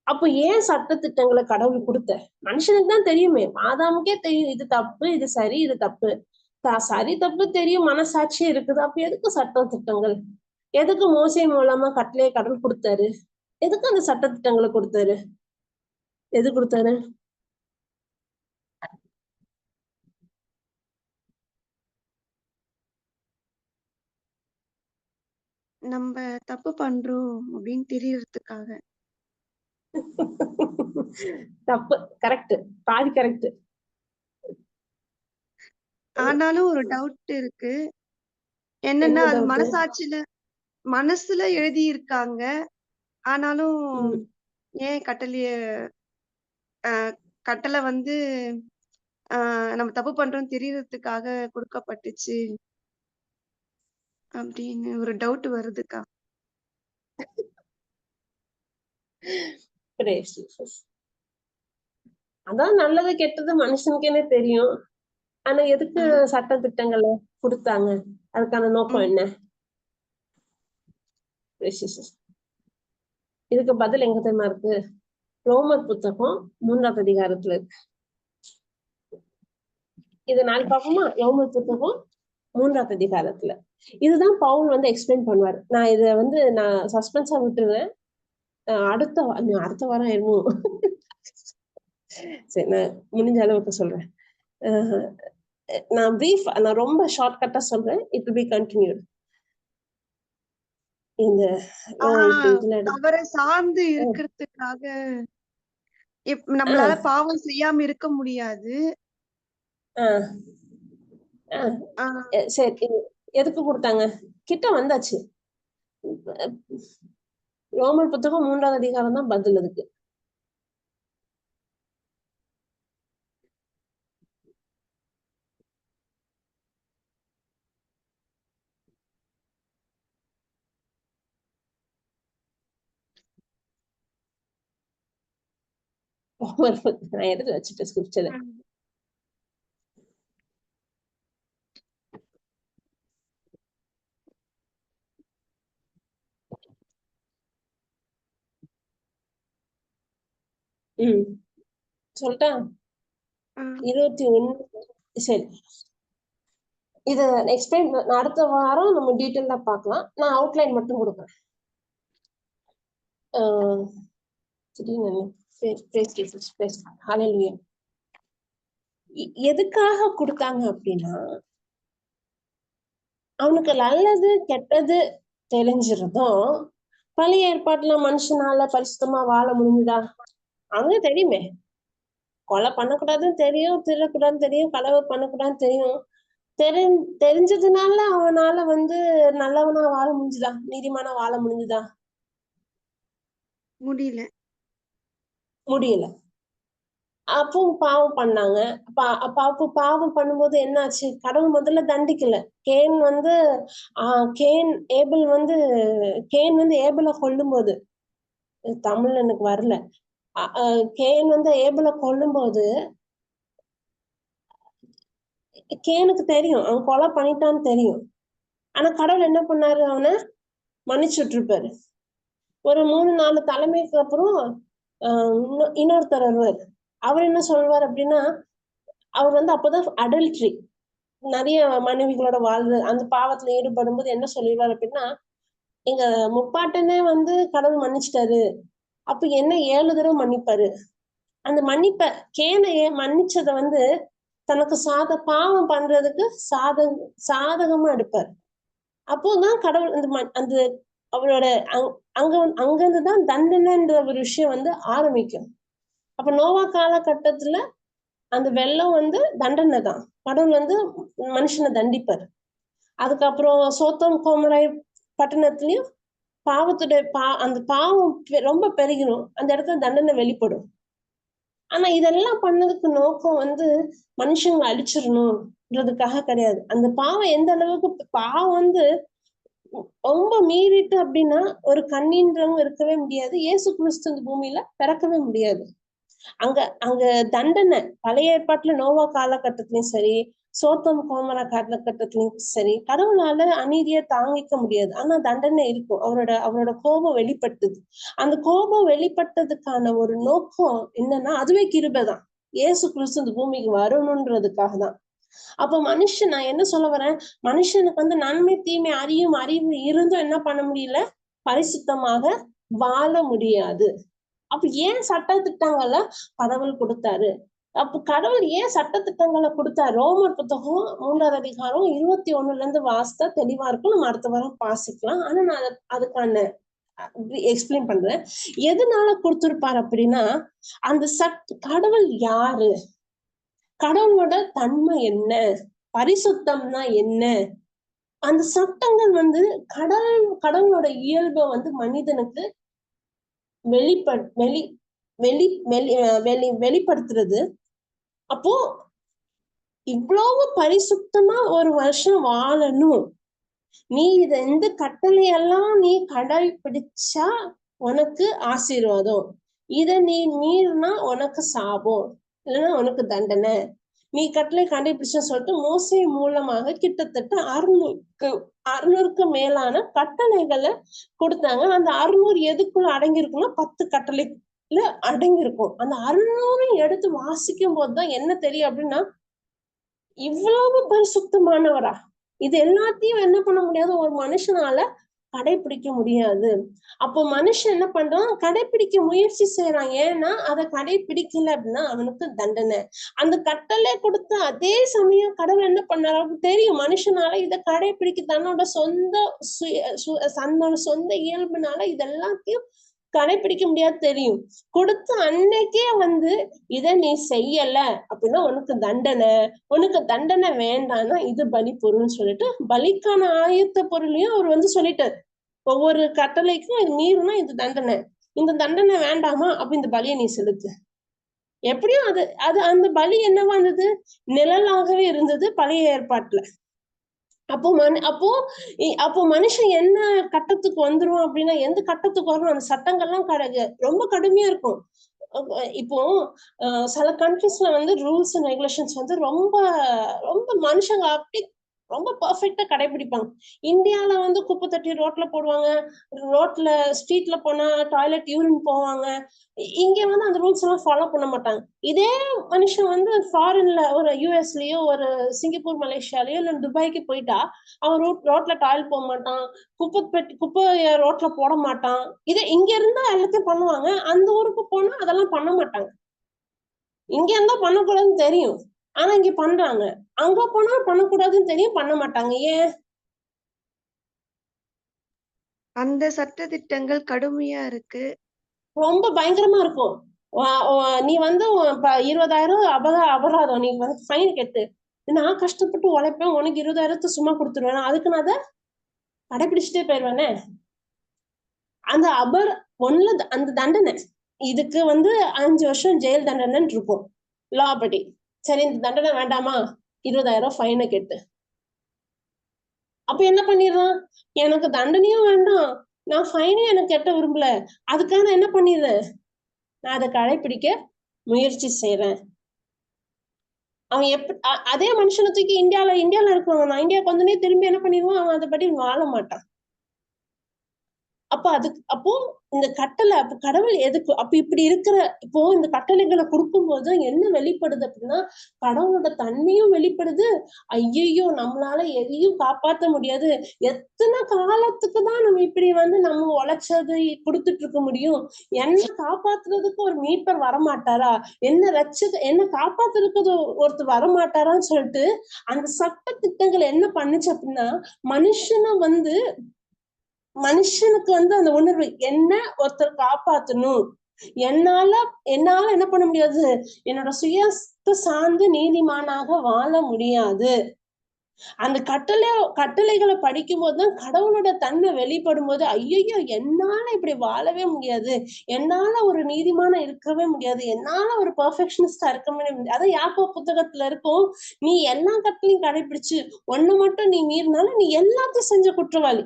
அப்ப ஏன் சட்டத்திட்டங்களை கடவுள் கொடுத்த? மனுஷனுக்கு தான் தெரியுமே, ஆதாமுக்கே தெரியும் இது தப்பு, இது சரி, இது தப்பு, சரி தப்பு தெரியும், மனசாட்சியே இருக்குது. அப்ப எதுக்கு சட்ட திட்டங்கள்? எதுக்கு மோசே மூலமா கட்டளையை கடவுள் கொடுத்தாரு? எதுக்கு அந்த சட்டத்திட்டங்களை கொடுத்தாரு? எது கொடுத்தாரு? நம்ம தப்பு பண்றோம் அப்படின்னு தெரியறதுக்காக. தப்பு கரெக்ட், பாதி கரெக்ட். ஆனாலும் ஒரு டவுட் இருக்கு, என்னன்னா அது மனசுல எழுதி இருக்காங்க, ஆனாலும் ஏன் கட்டளை வந்து நம்ம தப்பு பண்றோம்னு தெரியறதுக்காக கொடுக்கப்பட்டுச்சு அப்படின்னு ஒரு டவுட் வருதுக்கா. அதான் நல்லது கெட்டது மனுஷனுக்கே தெரியும். ஆனா எதுக்கு சட்ட திட்டங்களை கொடுத்தாங்க? அதுக்கான நோக்கம் என்ன? இதுக்கு பதில் எங்க தெரியுமா இருக்கு? ரோமர் புத்தகம் 3ஆம் அதிகாரத்துல இருக்கு. இது நாள் பார்ப்போமா? ரோமர் புத்தகம் 3ஆம் அதிகாரத்துல இதுதான் பவுல் வந்து எக்ஸ்பிளைன் பண்ணுவாரு. நான் இத வந்து நான் சஸ்பென்ஸா விட்டுருவேன், அடுத்த வாரம் ஆயிரும். சரி, நான் முடிஞ்ச அளவுக்கு சொல்றேன். நான் ரொம்ப ஷார்ட்கட்டா சொல்றேன், இட் வில் பி கண்டினியூட். அவரை சார்ந்து இருக்கிறதுக்காக நம்மளால பாவம் செய்யாம இருக்க முடியாது. ஆஹ் ஆஹ் ஆஹ் சரி, எதுக்கு கொடுத்தாங்க? கிட்ட வந்தாச்சு. ரோமர் புத்தகம் 3வது அதிகாரம் தான் பதில் அதுக்கு. நான் எடுத்து வச்சுட்டேன் ஸ்கிரிப்சரை. சொல்லிட்டா 21. சரி, இத எக்ஸ்பிளைன் அடுத்த வாரம் நம்ம டீட்டெயிலா பார்க்கலாம். நான் அவுட்லைன் மட்டும் கொடுக்குறேன். எதுக்காக கொடுத்தாங்க அப்படின்னா, அவனுக்கு நல்லது கெட்டது தெரிஞ்சிருந்தோம். பழைய ஏற்பாட்டுல மனுஷனால பரிசுத்தமா வாழ முடிஞ்சுதா? அவங்க தெரியுமே, கொலை பண்ணக்கூடாதுன்னு தெரியும், திருடக்கூடாதுன்னு தெரியும், களவு பண்ணக்கூடாதுன்னு தெரியும். தெரிஞ்சதுனால அவனால நல்லவனா வாழ முடிஞ்சுதா? நீதிமானா வாழ முடிஞ்சுதா? முடியல. அப்போ பாவம் பண்ணாங்க. அப்போ பாவம் பண்ணும்போது என்னாச்சு? கடவுள் முதல்ல தண்டிக்கல. கேன் ஏபலை கொல்லும் போது, தமிழ் எனக்கு வரல. கேன் ஏபலை கொல்லும் போது கேனுக்கு தெரியும் அவன் கொலை பண்ணிட்டான்னு தெரியும். ஆனா கடவுள் என்ன பண்ணாரு? அவனை மன்னிச்சுட்டு இருப்பாரு. ஒரு 3-4 தலைமைக்கு அப்புறம் இன்னொருத்தர் வருவார். அவர் என்ன சொல்வார் அப்படின்னா, அவர் அப்பதான் அடல்ட்ரி, நிறைய மனைவிகளோட வாழ்வு, அந்த பாவத்துல ஈடுபடும் போது என்ன சொல்லிடுவார் அப்படின்னா, எங்க முப்பாட்டனே கடவுள் மன்னிச்சிட்டாரு, அப்ப என்ன 7 தடவை மன்னிப்பாரு. அந்த மன்னிப்ப கேனை மன்னிச்சத தனக்கு பாவம் பண்றதுக்கு சாதகமா எடுப்பார். அப்போதான் கடவுள் அந்த அவரோட அங்கிருந்துதான் தண்டனைன்ற ஒரு விஷயம் ஆரம்பிக்கும். அப்ப நோவா காலகட்டத்துல அந்த வெள்ளம் தண்டனை தான். கடவுள் மனுஷனை தண்டிப்பார். அதுக்கப்புறம் சோத்தோம் கோமராய் பட்டணத்திலயும் அந்த பாவம் ரொம்ப பெருகிடும். அந்த இடத்துல தண்டனை வெளிப்படும். ஆனா இதெல்லாம் பண்ணதுக்கு நோக்கம் மனுஷங்களை அழிச்சிடணும்ன்றதுக்காக கிடையாது. அந்த பாவம் எந்த அளவுக்கு பாவம் ரொம்ப மீறிட்டு அப்படின்னா ஒரு கண்ணீன்றவங்க இருக்கவே முடியாது. இயேசு கிறிஸ்து இந்த பூமியில பிறக்கவே முடியாது. அங்க தண்டனை பழைய ஏற்பாட்டுல நோவா காலகட்டத்திலயும் சரி, சோத்தம் கோமரா காலகட்டத்திலயும் சரி, கடவுளால அநீதியை தாங்கிக்க முடியாது. ஆனா தண்டனை இருக்கும். அவரோட கோபம் வெளிப்பட்டது. அந்த கோபம் வெளிப்பட்டதுக்கான ஒரு நோக்கம் என்னன்னா, அதுவே கிருபைதான். இயேசு கிறிஸ்து இந்த பூமிக்கு வரணும்ன்றதுக்காக தான். அப்ப நான் என்ன சொல்ல வரேன், மனுஷனுக்கு நன்மை தீமை அறிவு இருந்தும் என்ன பண்ண முடியல? பரிசுத்தமாக வாழ முடியாது. அப்ப ஏன் சட்டத்திட்டங்களை கடவுள் கொடுத்தாரு? அப்ப கடவுள் ஏன் சட்டத்திட்டங்களை கொடுத்தாரு? ரோமர் புத்தகம் 3வது அதிகாரம் 21 வாசித்தா தெளிவா இருக்கும். நம்ம அடுத்த வாரம் வாசிக்கலாம். ஆனா நான் அதுக்கான எக்ஸ்பிளைன் பண்றேன். எதனால கொடுத்திருப்பாரு அப்படின்னா, அந்த கடவுள் யாரு, கடவுளோட தன்மை என்ன, பரிசுத்தம்னா என்ன, அந்த சட்டங்கள் கடவுளோட இயல்பை மனிதனுக்கு வெளிப்படுத்துறது. அப்போ இவ்வளவு பரிசுத்தமா ஒரு வருஷம் வாழணும், நீ இந்த கட்டளையெல்லாம் நீ கடைபிடிச்சா உனக்கு ஆசீர்வாதம், இத நீ மீறினா உனக்கு சாபம், இல்லைன்னா உனக்கு தண்டனை, நீ கட்டளை கடைபிடிச்ச சொல்லிட்டு மோசே மூலமாக கிட்டத்தட்ட 600க்கு மேலான கட்டளைகளை கொடுத்தாங்க. அந்த 600 எதுக்குள்ள அடங்கியிருக்குன்னா 10 கட்டளைல அடங்கியிருக்கும். அந்த 600 எடுத்து வாசிக்கும் போதுதான் என்ன தெரியும் அப்படின்னா, இவ்வளவு பரிசுத்தமானவரா? இது எல்லாத்தையும் என்ன பண்ண முடியாது, ஒரு மனுஷனால கடைபிடிக்க முடியாது. அப்போ மனுஷன் என்ன பண்றான்? கடைபிடிக்க முயற்சி செய்யறான். ஏன்னா அதை கடைபிடிக்கல அப்படின்னா அவனுக்கு தண்டனை. அந்த கட்டளை கொடுத்த அதே சமயம் கடவுள் என்ன பண்ணாரு? அவருக்கு தெரியும் மனுஷனால இதை கடைபிடிக்க, தன்னோட சொந்த இயல்புனால இதெல்லாத்தையும் கடைபிடிக்க முடியாது தெரியும். கொடுத்த அன்னைக்கே வந்து இத நீ செய்யல அப்படின்னா உனக்கு தண்டனை வேண்டாம்னா இது பலி பொருள்னு சொல்லிட்டு பலிக்கான ஆயத்த பொருளையும் அவர் வந்து சொல்லிட்டாரு. ஒவ்வொரு கட்டளைக்கும் இது மீறினா இது தண்டனை, இந்த தண்டனை வேண்டாமா அப்ப இந்த பலியை நீ செலுத்து. எப்படியும் அது அது அந்த பலி என்னவா இருந்தது, நிழலாகவே இருந்தது பழைய ஏற்பாட்டுல. அப்போ மனுஷன் என்ன கட்டத்துக்கு வந்துரும் அப்படின்னா, எந்த கட்டத்துக்கு வரும், அந்த சட்டங்கள்லாம் ரொம்ப கடுமையா இருக்கும். இப்போ சில கண்ட்ரிஸ்ல வந்து ரூல்ஸ் அண்ட் ரெகுலேஷன்ஸ் வந்து ரொம்ப ரொம்ப மனுஷங்க அப்படி ரொம்ப பெர்ஃபெக்ட்டா கடைபிடிப்பாங்க. இந்தியால வந்து குப்பை தட்டி ரோட்ல போடுவாங்க, ரோட்ல ஸ்ட்ரீட்ல போனா டாய்லெட் யூரின் போவாங்க. இங்க வந்து அந்த ரூல்ஸ் எல்லாம் ஃபாலோ பண்ண மாட்டாங்க. இதே மனுஷன் வந்து ஃபாரின்ல ஒரு யுஎஸ்லயோ ஒரு சிங்கப்பூர் மலேசியாலயோ இல்ல துபாய்க்கு போயிட்டா அவன் ரோட்ல டாய்லெட் போக மாட்டான், குப்பைய ரோட்ல போட மாட்டான். இதே இங்க இருந்தா எல்லாத்தையும் பண்ணுவாங்க, அந்த ஊருக்கு போனா அதெல்லாம் பண்ண மாட்டாங்க. இங்க இருந்தா பண்ணக்கூடாதுன்னு தெரியும், ஆனா இங்க பண்றாங்க. அங்க போனா பண்ணக்கூடாதுன்னு தெரியும், பண்ண மாட்டாங்க. ஏன்? அந்த சட்ட திட்டங்கள் கடுமையா இருக்கு. ரொம்ப பயங்கரமா இருக்கும். நீ வந்து 20,000 அபராதம், நீ வந்து ஃபைன் கட்டு. நான் கஷ்டப்பட்டு உழைப்பேன், உனக்கு 20,000 சும்மா கொடுத்துருவேன், அதுக்கு நான் அதை கடைபிடிச்சிட்டே போயிருவேனே. அந்த அந்த தண்டனை இதுக்கு வந்து 5 வருஷம் ஜெயில் தண்டனைன்னு இருக்கும் லா படி. சரி, இந்த தண்டனை வேண்டாமா, 20,000 ஃபைனை கெட்டு. அப்ப என்ன பண்ணிடுறான், எனக்கு தண்டனையும் வேண்டாம், நான் ஃபைனையும் எனக்கு கெட்ட விரும்பல, அதுக்காக நான் என்ன பண்ணிடுறேன், நான் அதை கடைபிடிக்க முயற்சி செய்யறேன். அவன் அதே மனுஷனை தூக்கி இந்தியால இருக்கிறவங்க, நான் இந்தியாவுக்கு வந்தோடனே திரும்பி என்ன பண்ணிடுவான், அவன் அதை படி வாழ மாட்டான். அப்போ இந்த கட்டளை, அப்ப கடவுள் எதுக்கு அப்ப இப்படி இருக்கிற இப்போ இந்த கட்டளைகளை கொடுக்கும்போது என்ன வெளிப்படுது அப்படின்னா, கடவுளோட தன்மையும் வெளிப்படுது. ஐயோ, நம்மளால எதையும் காப்பாற்ற முடியாது, எத்தனை காலத்துக்கு தான் நம்ம இப்படி வந்து நம்ம உழைச்சது கொடுத்துட்டு இருக்க முடியும், என்ன காப்பாத்துறதுக்கு ஒரு மீட்பர் வரமாட்டாரா, என்ன காப்பாத்துறதுக்கு ஒருத்தர் வரமாட்டாரான்னு சொல்லிட்டு அந்த சட்ட திட்டங்கள் என்ன பண்ணுச்சு அப்படின்னா, மனுஷனுக்கு வந்து அந்த உணர்வு, என்ன ஒருத்தர் காப்பாத்தணும், என்னால என்ன பண்ண முடியாது, என்னோட சுயத்தை சார்ந்து நீதிமானாக வாழ முடியாது. அந்த கட்டளைகளை படிக்கும் போதுதான் கடவுளோட தன்மை வெளிப்படும் போது, ஐயோ, என்னால இப்படி வாழவே முடியாது, என்னால ஒரு நீதிமான இருக்கவே முடியாது, என்னால ஒரு பெர்ஃபெக்ஷனிஸ்டா இருக்கவே முடியாது. அதான் யாக்கோபு புத்தகத்துல இருக்கும், நீ எல்லா கட்டளையும் கடைபிடிச்சு ஒண்ணு மட்டும் நீ மீறினாலும் நீ எல்லாத்தையும் செஞ்ச குற்றவாளி.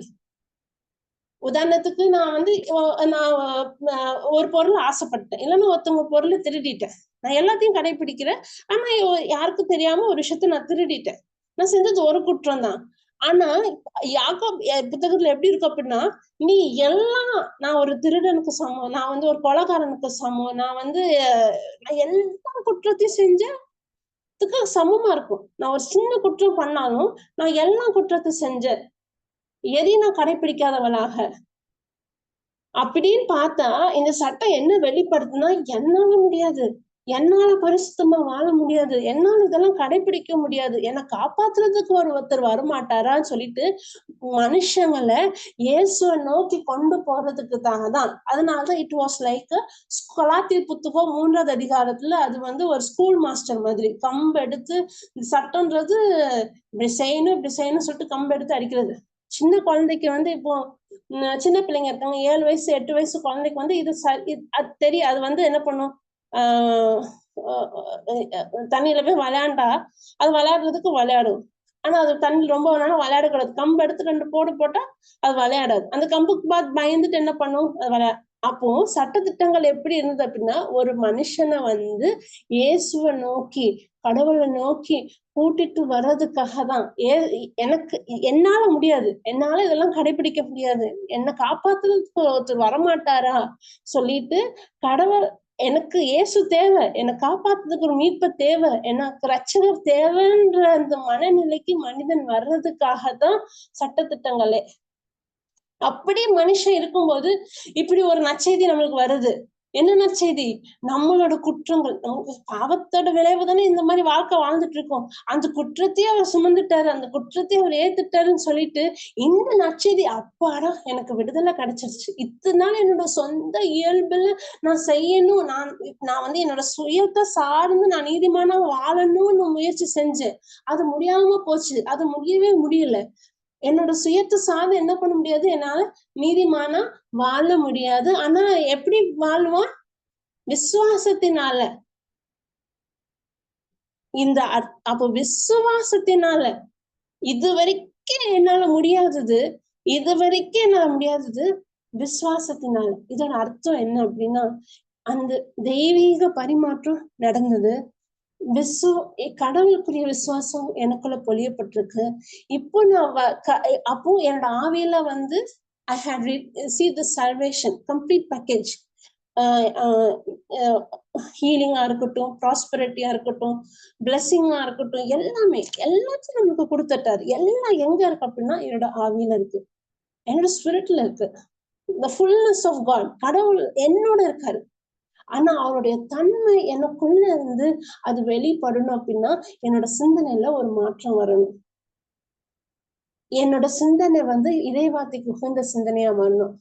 உதாரணத்துக்கு நான் வந்து நான் ஒரு பொருள் ஆசைப்பட்டேன், இல்லைன்னா ஒருத்தவங்க பொருளை திருடிட்டேன், நான் எல்லாத்தையும் கடைபிடிக்கிறேன், ஆனா யாருக்கும் தெரியாம ஒரு விஷயத்த நான் திருடிட்டேன், நான் செஞ்சது ஒரு குற்றம் தான். ஆனா யாக்கோபு புத்தகத்துல எப்படி இருக்கும் அப்படின்னா, நீ எல்லாம், நான் ஒரு திருடனுக்கு சமம், நான் வந்து ஒரு கொலைகாரனுக்கு சமம், நான் வந்து எல்லா குற்றத்தையும் செஞ்சதுக்கு சமமா இருக்கும். நான் ஒரு சின்ன குற்றம் பண்ணாலும் நான் எல்லா குற்றத்தையும் செஞ்சேன், எதையும் நான் கடைபிடிக்காதவளாக அப்படின்னு பார்த்தா, இந்த சட்டம் என்ன வெளிப்படுத்துனா, என்னால முடியாது, என்னால பரிசுத்தமா வாழ முடியாது, என்னால இதெல்லாம் கடைபிடிக்க முடியாது, என்னை காப்பாத்துறதுக்கு ஒருத்தர் வரமாட்டாரான்னு சொல்லிட்டு மனுஷங்களை இயேசுவை நோக்கி கொண்டு போறதுக்குதாக தான். அதனாலதான் இட் வாஸ் லைக் கலாத்தியர் புத்தகம் 3வது அதிகாரத்துல அது வந்து ஒரு ஸ்கூல் மாஸ்டர் மாதிரி கம்பு எடுத்து, சட்டம்ன்றது இப்படி செய்யணும் சொல்லிட்டு கம்பு எடுத்து அடிக்கிறது. சின்ன குழந்தைக்கு வந்து இப்போ சின்ன பிள்ளைங்க இருக்காங்க, 7 வயசு 8 வயசு குழந்தைக்கு வந்து அது தெரியும். அது வந்து என்ன பண்ணும், தண்ணியில போய் விளையாண்டா அது விளையாடுறதுக்கு விளையாடும், ஆனா அது தண்ணி ரொம்ப வேணாலும் விளையாடக்கூடாது. கம்பு எடுத்து 2 போட்டா அது விளையாடாது. அந்த கம்புக்கு பார்த்து பயந்துட்டு என்ன பண்ணும், அது அப்போ சட்டதிட்டங்கள் எப்படி இருந்தது அப்படின்னா, ஒரு மனுஷனை வந்து இயேசுவை நோக்கி கடவுளை நோக்கி கூட்டிட்டு வர்றதுக்காக தான். என்னால முடியாது, என்னால இதெல்லாம் கடைபிடிக்க முடியாது, என்னை காப்பாத்துறதுக்கு ஒருத்தர் வரமாட்டாரா சொல்லிட்டு, கடவுள் எனக்கு இயேசு தேவை, என்னை காப்பாத்துறதுக்கு ஒரு மீட்பு தேவை, எனக்கு ரட்சகர் தேவைன்ற அந்த மனநிலைக்கு மனிதன் வர்றதுக்காக தான் சட்டதிட்டங்களே. அப்படி மனுஷன் இருக்கும்போது இப்படி ஒரு நற்செய்தி நம்மளுக்கு வருது, என்ன நற்செய்தி? நம்மளோட குற்றங்கள், நமக்கு பாவத்தோட விளைவு தானே இந்த மாதிரி வாழ்க்கை வாழ்ந்துட்டு இருக்கோம். அந்த குற்றத்தையும் அவர் சுமந்துட்டாரு, அந்த குற்றத்தையும் அவர் ஏத்துட்டாருன்னு சொல்லிட்டு இந்த நற்செய்தி, அப்பாடா எனக்கு விடுதலை கிடைச்சிருச்சு. இத்தனை நாள் என்னோட சொந்த இயல்புல நான் செய்யணும், நான் வந்து என்னோட சுயத்தை சார்ந்து நான் நீதிமானா வாழணும்னு முயற்சி செஞ்சேன். அது முடியாம போச்சு. அது முடியவே முடியல. என்னோட சுயத்தை சார்ந்து என்ன பண்ண முடியாது, என்னால நீதிமானா வாழ முடியாது. ஆனா எப்படி வாழ்வோம்? விசுவாசத்தினால. இந்த அப்ப விசுவாசத்தினால இது வரைக்கும் என்னால முடியாதது, விசுவாசத்தினால. இதோட அர்த்தம் என்ன அப்படின்னா, அந்த தெய்வீக பரிமாற்றம் நடந்தது. கடவுளுக்குரிய விசுவாசம் எனக்குள்ள பொழியப்பட்டிருக்கு. இப்போ நான் அப்போ என்னோட ஆவியில வந்து I had received the salvation, complete package. ஹீலிங்கா இருக்கட்டும், ப்ராஸ்பரிட்டியா இருக்கட்டும், பிளெஸிங்கா இருக்கட்டும், எல்லாத்தையும் நமக்கு கொடுத்துட்டாரு. எல்லாம் எங்க இருக்கு அப்படின்னா என்னோட ஆவியில இருக்கு, என்னோட ஸ்பிரிட்ல இருக்கு. the fullness of God, கடவுள் என்னோட இருக்காரு. ஆனா அவருடைய தன்மை எனக்குள்ள இருந்து அது வெளிப்படணும் அப்படின்னா என்னோட சிந்தனையில ஒரு மாற்றம் வரணும். என்னோட சிந்தனை வந்து இறைவார்த்தைக்கு உகந்த சிந்தனையா மாறணும்.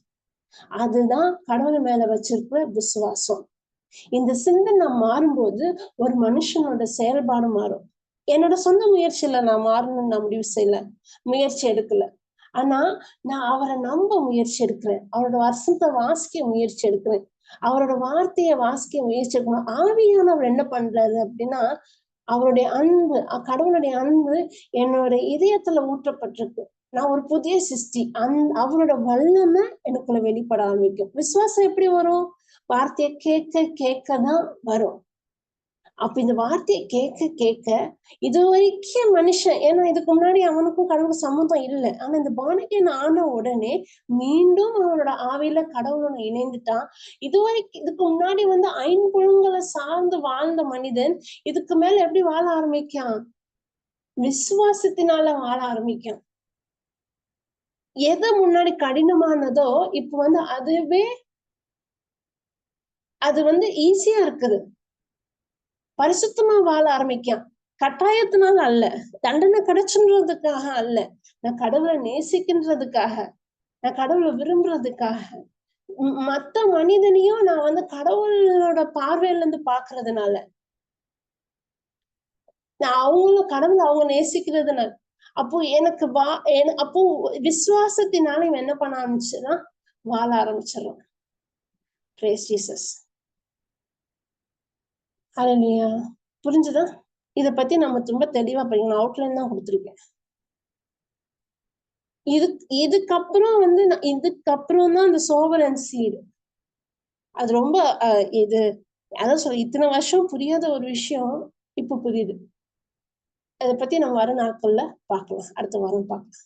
அதுதான் கடவுள் மேல வச்சிருக்கிற விசுவாசம். இந்த சிந்தனை மாறும்போது ஒரு மனுஷனோட செயல்பாடு மாறும். என்னோட சொந்த முயற்சியில நான் மாறணும்னு நான் முடிவு செய்யல, முயற்சி எடுக்கல. ஆனா நான் அவரை நம்ப முயற்சி எடுக்கிறேன், அவரோட வசனத்தை வாசிக்க முயற்சி எடுக்கிறேன், அவரோட வார்த்தையை வாசிக்க முயற்சி எடுக்கணும். ஆவியானவர் என்ன பண்றாரு அப்படின்னா, அவருடைய அன்பு, கடவுளுடைய அன்பு என்னோட இதயத்துல ஊற்றப்பட்டிருக்கு. நான் ஒரு புதிய சிருஷ்டி. அவரோட வல்லமை எனக்குள்ள வெளிப்பட ஆரம்பிக்கும். விசுவாசம் எப்படி வரும்? வார்த்தையை கேட்க கேட்கதான் வரும். அப்ப இந்த வார்த்தையை கேட்க கேட்க இது வரைக்கும் மனுஷன், ஏன்னா இதுக்கு முன்னாடி அவனுக்கும் கடவுளுக்கு சம்மந்தம் இல்லை. ஆனா இந்த பானகன் ஆன உடனே மீண்டும் அவனோட ஆவியில கடவுளோட இணைந்துட்டான். இதுக்கு முன்னாடி வந்து ஐம்புலங்களை சார்ந்து வாழ்ந்த மனிதன் இதுக்கு மேல எப்படி வாழ ஆரம்பிக்கான்? விசுவாசத்தினால வாழ ஆரம்பிக்கான். எது முன்னாடி கடினமானதோ இப்ப வந்து அது வந்து ஈஸியா இருக்குது. பரிசுத்தமா வாழ ஆரம்பிக்கான். கட்டாயத்தினால அல்ல, தண்டனை கிடைச்சுன்றதுக்காக அல்ல, நான் கடவுளை நேசிக்கின்றதுக்காக, நான் கடவுளை விரும்புறதுக்காக, மத்த மனிதனையும் நான் வந்து கடவுளோட பார்வையில இருந்து பாக்குறதுனால, நான் கடவுளை அவங்க நேசிக்கிறதுனால, அப்போ அப்போ விசுவாசத்தினால இவன் என்ன பண்ண ஆரம்பிச்சுன்னா வாழ ஆரம்பிச்சிடறான். Praise Jesus. ஹல்லேலூயா. புரிஞ்சுதா? இத பத்தி நம்ம ரொம்ப தெளிவா படிக்கணும். அவுட்லைன் தான் கொடுத்துருக்கேன். இதுக்கப்புறம் வந்து இதுக்கப்புறம் தான் அந்த சோவரன் சீடு. அது ரொம்ப அதான் சொல்ல, இத்தனை வருஷம் புரியாத ஒரு விஷயம் இப்ப புரியுது. அதை பத்தி நம்ம வர நாட்கள்ல பார்க்கலாம், அடுத்த வாரம் பார்க்கலாம்.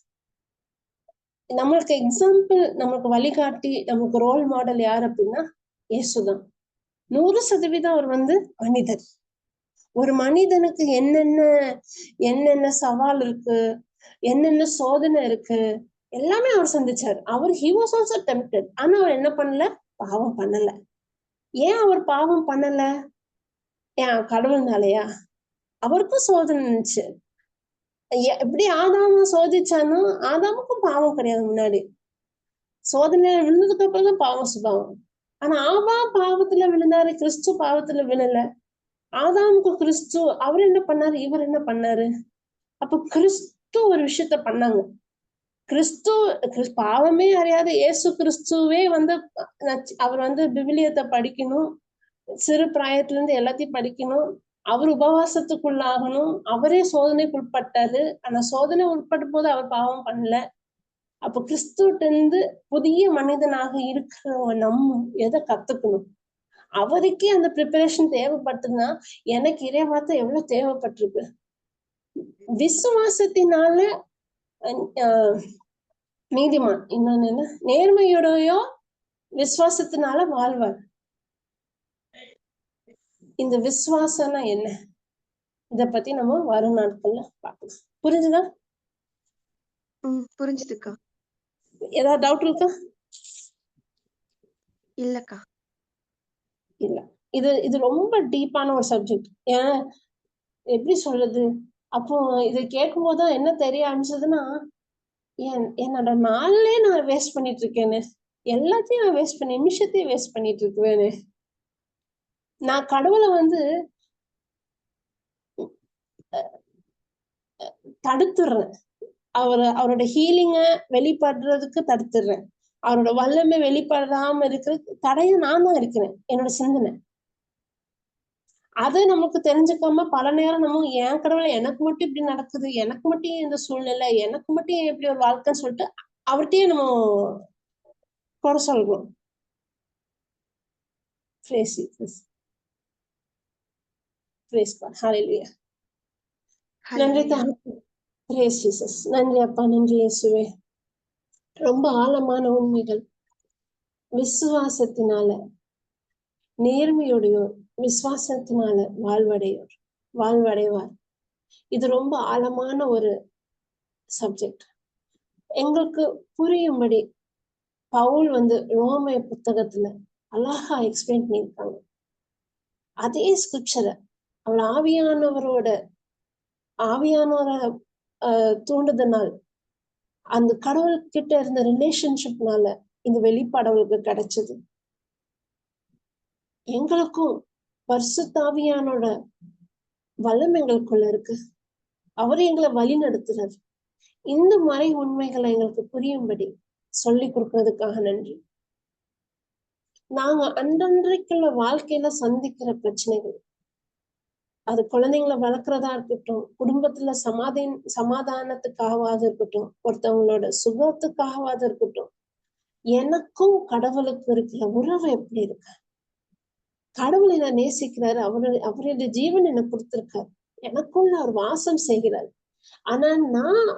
நம்மளுக்கு எக்ஸாம்பிள், நமக்கு வழிகாட்டி, நமக்கு ரோல் மாடல் யார் அப்படின்னா இயேசுதான். 100% அவர் வந்து மனிதர். ஒரு மனிதனுக்கு என்னென்ன சவால் இருக்கு, என்னென்ன சோதனை இருக்கு, எல்லாமே அவர் சந்திச்சாரு. he was also tempted. ஆனா அவர் என்ன பண்ணல? பாவம் பண்ணல. ஏன் அவர் பாவம் பண்ணல? ஏன் கடவுள்னாலயா? அவருக்கும் சோதனை இருந்துச்சு. எப்படி ஆதாம சோதிச்சானோ, ஆதாமுக்கும் பாவம் கிடையாது. முன்னாடி சோதனையில விழுந்ததுக்கு அப்புறம் தான் பாவம் சுபாவம். ஆனா பாவத்துல விழுந்தாரு, கிறிஸ்து பாவத்துல விழல. ஆதாமுக்கு கிறிஸ்து, அவர் என்ன பண்ணாரு, இவர் என்ன பண்ணாரு? அப்ப கிறிஸ்து ஒரு விஷயத்த பண்ணாங்க. பாவமே அறியாத இயேசு கிறிஸ்துவே வந்து அவர் வந்து விவிலியத்தை படிக்கணும், சிறு பிராயத்துல இருந்து எல்லாத்தையும் படிக்கணும், அவர் உபவாசத்துக்குள்ளாகணும், அவரே சோதனைக்கு உட்பட்டாரு. ஆனா சோதனை உட்பட்ட போது அவர் பாவம் பண்ணல. அப்ப கிறிஸ்துவிட்ட இருந்து புதிய மனிதனாக இருக்கிறவங்க நம்ம எதை கத்துக்கணும்? அவருக்கே அந்த ப்ரிப்பரேஷன் தேவைப்பட்டுன்னா எனக்கு இறைவார்த்தை எவ்வளவு தேவைப்பட்டிருக்கு. விசுவாசத்தினால நீதிமான், இன்னொன்னு என்ன, நேர்மையோடையோ விசுவாசத்தினால வாழ்வார். இந்த விசுவாசம்னா என்ன? இத பத்தி நம்ம வரும் நாட்கள்ல பார்க்கலாம். புரிஞ்சுதா? புரிஞ்சுதுக்கா. ஏதாவது டவுட் இருக்கா? இல்லக்கா. இது ரொம்ப டீப்பான ஒரு சப்ஜெக்ட். ஏன் எப்படி சொல்றது? அப்போ இதை கேட்கும் போதுதான் என்ன தெரிய ஆரம்பிச்சதுன்னா, என்னோட நாள்லயே நான் வேஸ்ட் பண்ணிட்டு இருக்கேன்னு, எல்லாத்தையும் நான் வேஸ்ட் பண்ணி நிமிஷத்தையும் வேஸ்ட் பண்ணிட்டு இருக்குவேன்னு. நான் கடவுளை தடுத்துடுறேன். அவரோட ஹீலிங்க வெளிப்படுறதுக்கு தடுத்துடுறேன். அவரோட வல்லமை வெளிப்படாம இருக்கிறது தடையும் நான் தான் இருக்கிறேன், என்னோட சிந்தனை. அது நமக்கு தெரிஞ்சுக்காம பல நேரம் நம்ம என் கடவுளை எனக்கு மட்டும் இப்படி நடக்குது, எனக்கு மட்டும் இந்த சூழ்நிலை, எனக்கு மட்டும் எப்படி ஒரு வாழ்க்கைன்னு சொல்லிட்டு அவர்கிட்டயே நம்ம குறை சொல்றோம். நன்றி நன்றி அப்பா, நன்றி இயேசுவே. ரொம்ப ஆழமான உண்மைகள். விசுவாசத்தினால நேர்மையுடையோர் விசுவாசத்தினால வாழ்வடைவார். இது ரொம்ப ஆழமான ஒரு சப்ஜெக்ட். எங்களுக்கு புரியும்படி பவுல் ரோமைய புத்தகத்துல அழகா எக்ஸ்பிளைன் பண்ணியிருக்காங்க. அதே ஸ்கிரிப்சரை அவள் ஆவியானவரை தூண்டுதனால், அந்த கடவுள் கிட்ட இருந்த ரிலேஷன்ஷிப்னால இந்த வெளிப்பாடு அவளுக்கு கிடைச்சது. எங்களுக்கும் பரிசுத்த ஆவியானோட வல்லம் எங்களுக்குள்ள இருக்கு. அவரு எங்களை வழி நடத்துறாரு. இந்த மாதிரி உண்மைகளை எங்களுக்கு புரியும்படி சொல்லி கொடுக்கறதுக்காக நன்றி. நாங்க அன்றன்றைக்குள்ள வாழ்க்கையில சந்திக்கிற பிரச்சனைகள், அது குழந்தைங்களை வளர்க்கறதா இருக்கட்டும், குடும்பத்துல சமாதானத்துக்காகவாது இருக்கட்டும், ஒருத்தவங்களோட சுகத்துக்காகவாது இருக்கட்டும், எனக்கும் கடவுளுக்கு இருக்கிற உறவு எப்படி இருக்கு? கடவுள் என்ன நேசிக்கிறாரு, அவருடைய ஜீவன் எனக்கு கொடுத்திருக்காரு, எனக்குள்ள அவர் வாசம் செய்கிறார். ஆனா நான்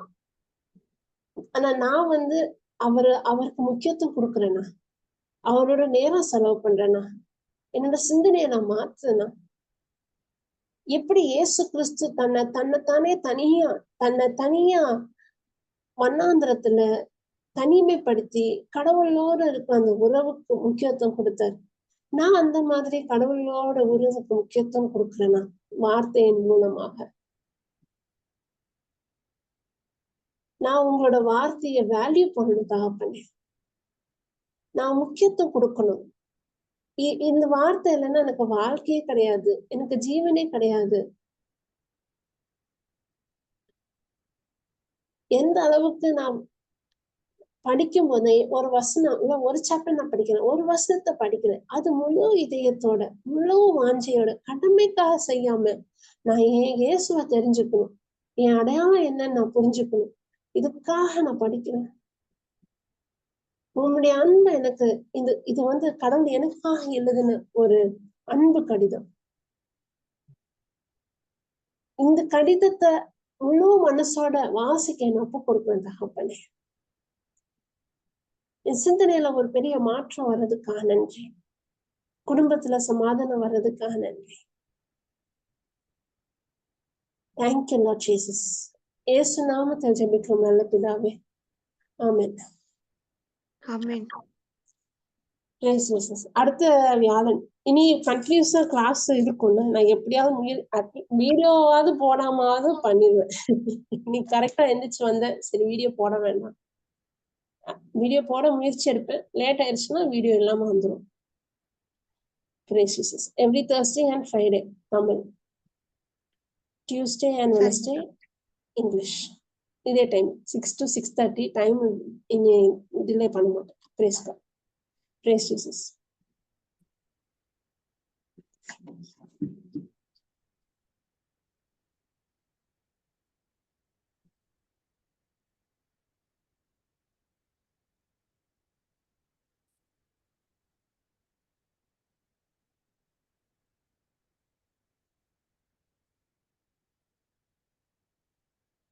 அவருக்கு முக்கியத்துவம் கொடுக்குறேன்னா, அவரோட நேரம் செலவு பண்றேன்னா, என்னோட சிந்தனையை நான் மாத்துறேன்னா, எப்படி இயேசு கிறிஸ்து தன்னை தனியா வண்ணாந்திரத்துல தனிமைப்படுத்தி கடவுளோட இருக்க அந்த உறவுக்கு முக்கியத்துவம் கொடுத்தாரு. நான் அந்த மாதிரி கடவுளோட உறவுக்கு முக்கியத்துவம் கொடுக்குறேன்னா, வார்த்தையின் மூலமாக நான் உங்களோட வார்த்தைய வேல்யூ பண்ணதுக்காக பண்ணேன். நான் முக்கியத்துவம் கொடுக்கணும். இந்த வார்த்தை இல்லைன்னா எனக்கு வாழ்க்கையே கிடையாது, எனக்கு ஜீவனே கிடையாது. எந்த அளவுக்கு நான் படிக்கும் போதே ஒரு வசனம் இல்ல ஒரு சாப்டர் நான் படிக்கிறேன், ஒரு வசனத்தை படிக்கிறேன், அது முழு இதயத்தோட முழு வாஞ்சையோட கடமைக்காக செய்யாம நான் என் இயேசுவை தெரிஞ்சுக்கணும், என் அடையாளம் என்னன்னு நான் புரிஞ்சுக்கணும், இதுக்காக நான் படிக்கிறேன். உன்னுடைய அன்பு எனக்கு இது கடவுள் எனக்காக எழுதுன ஒரு அன்பு கடிதம். இந்த கடிதத்தை முழு மனசோட வாசிக்க நான் ஒப்பு கொடுப்பேன் தகப்பனே. என் சிந்தனையில ஒரு பெரிய மாற்றம் வர்றதுக்காக நன்றி. குடும்பத்துல சமாதானம் வர்றதுக்காக நன்றி. Thank you Lord Jesus. இயேசு நாமத்தில் ஜெபிக்கிறோம் நல்ல பிதாவே. ஆமென். ஆமென். அடுத்த வியாழன் இனி கண்டினியூஸா கிளாஸ் இருக்கும்ல. நான் எப்படியாவது வீடியோவாவது போடாமாவது பண்ணிடுவேன். நீ கரெக்டா எந்திரிச்சு வந்த, சரி வீடியோ போட வேண்டாம், வீடியோ போட முயற்சி எடுப்பேன். லேட் ஆயிடுச்சுன்னா வீடியோ இல்லாம வந்துடும். Every Thursday and Friday Tamil, Tuesday and Wednesday English. இதே டைம் 6 to 6:30 டைம். இனி டிலே பண்ண மாட்டேன். Praise Jesus.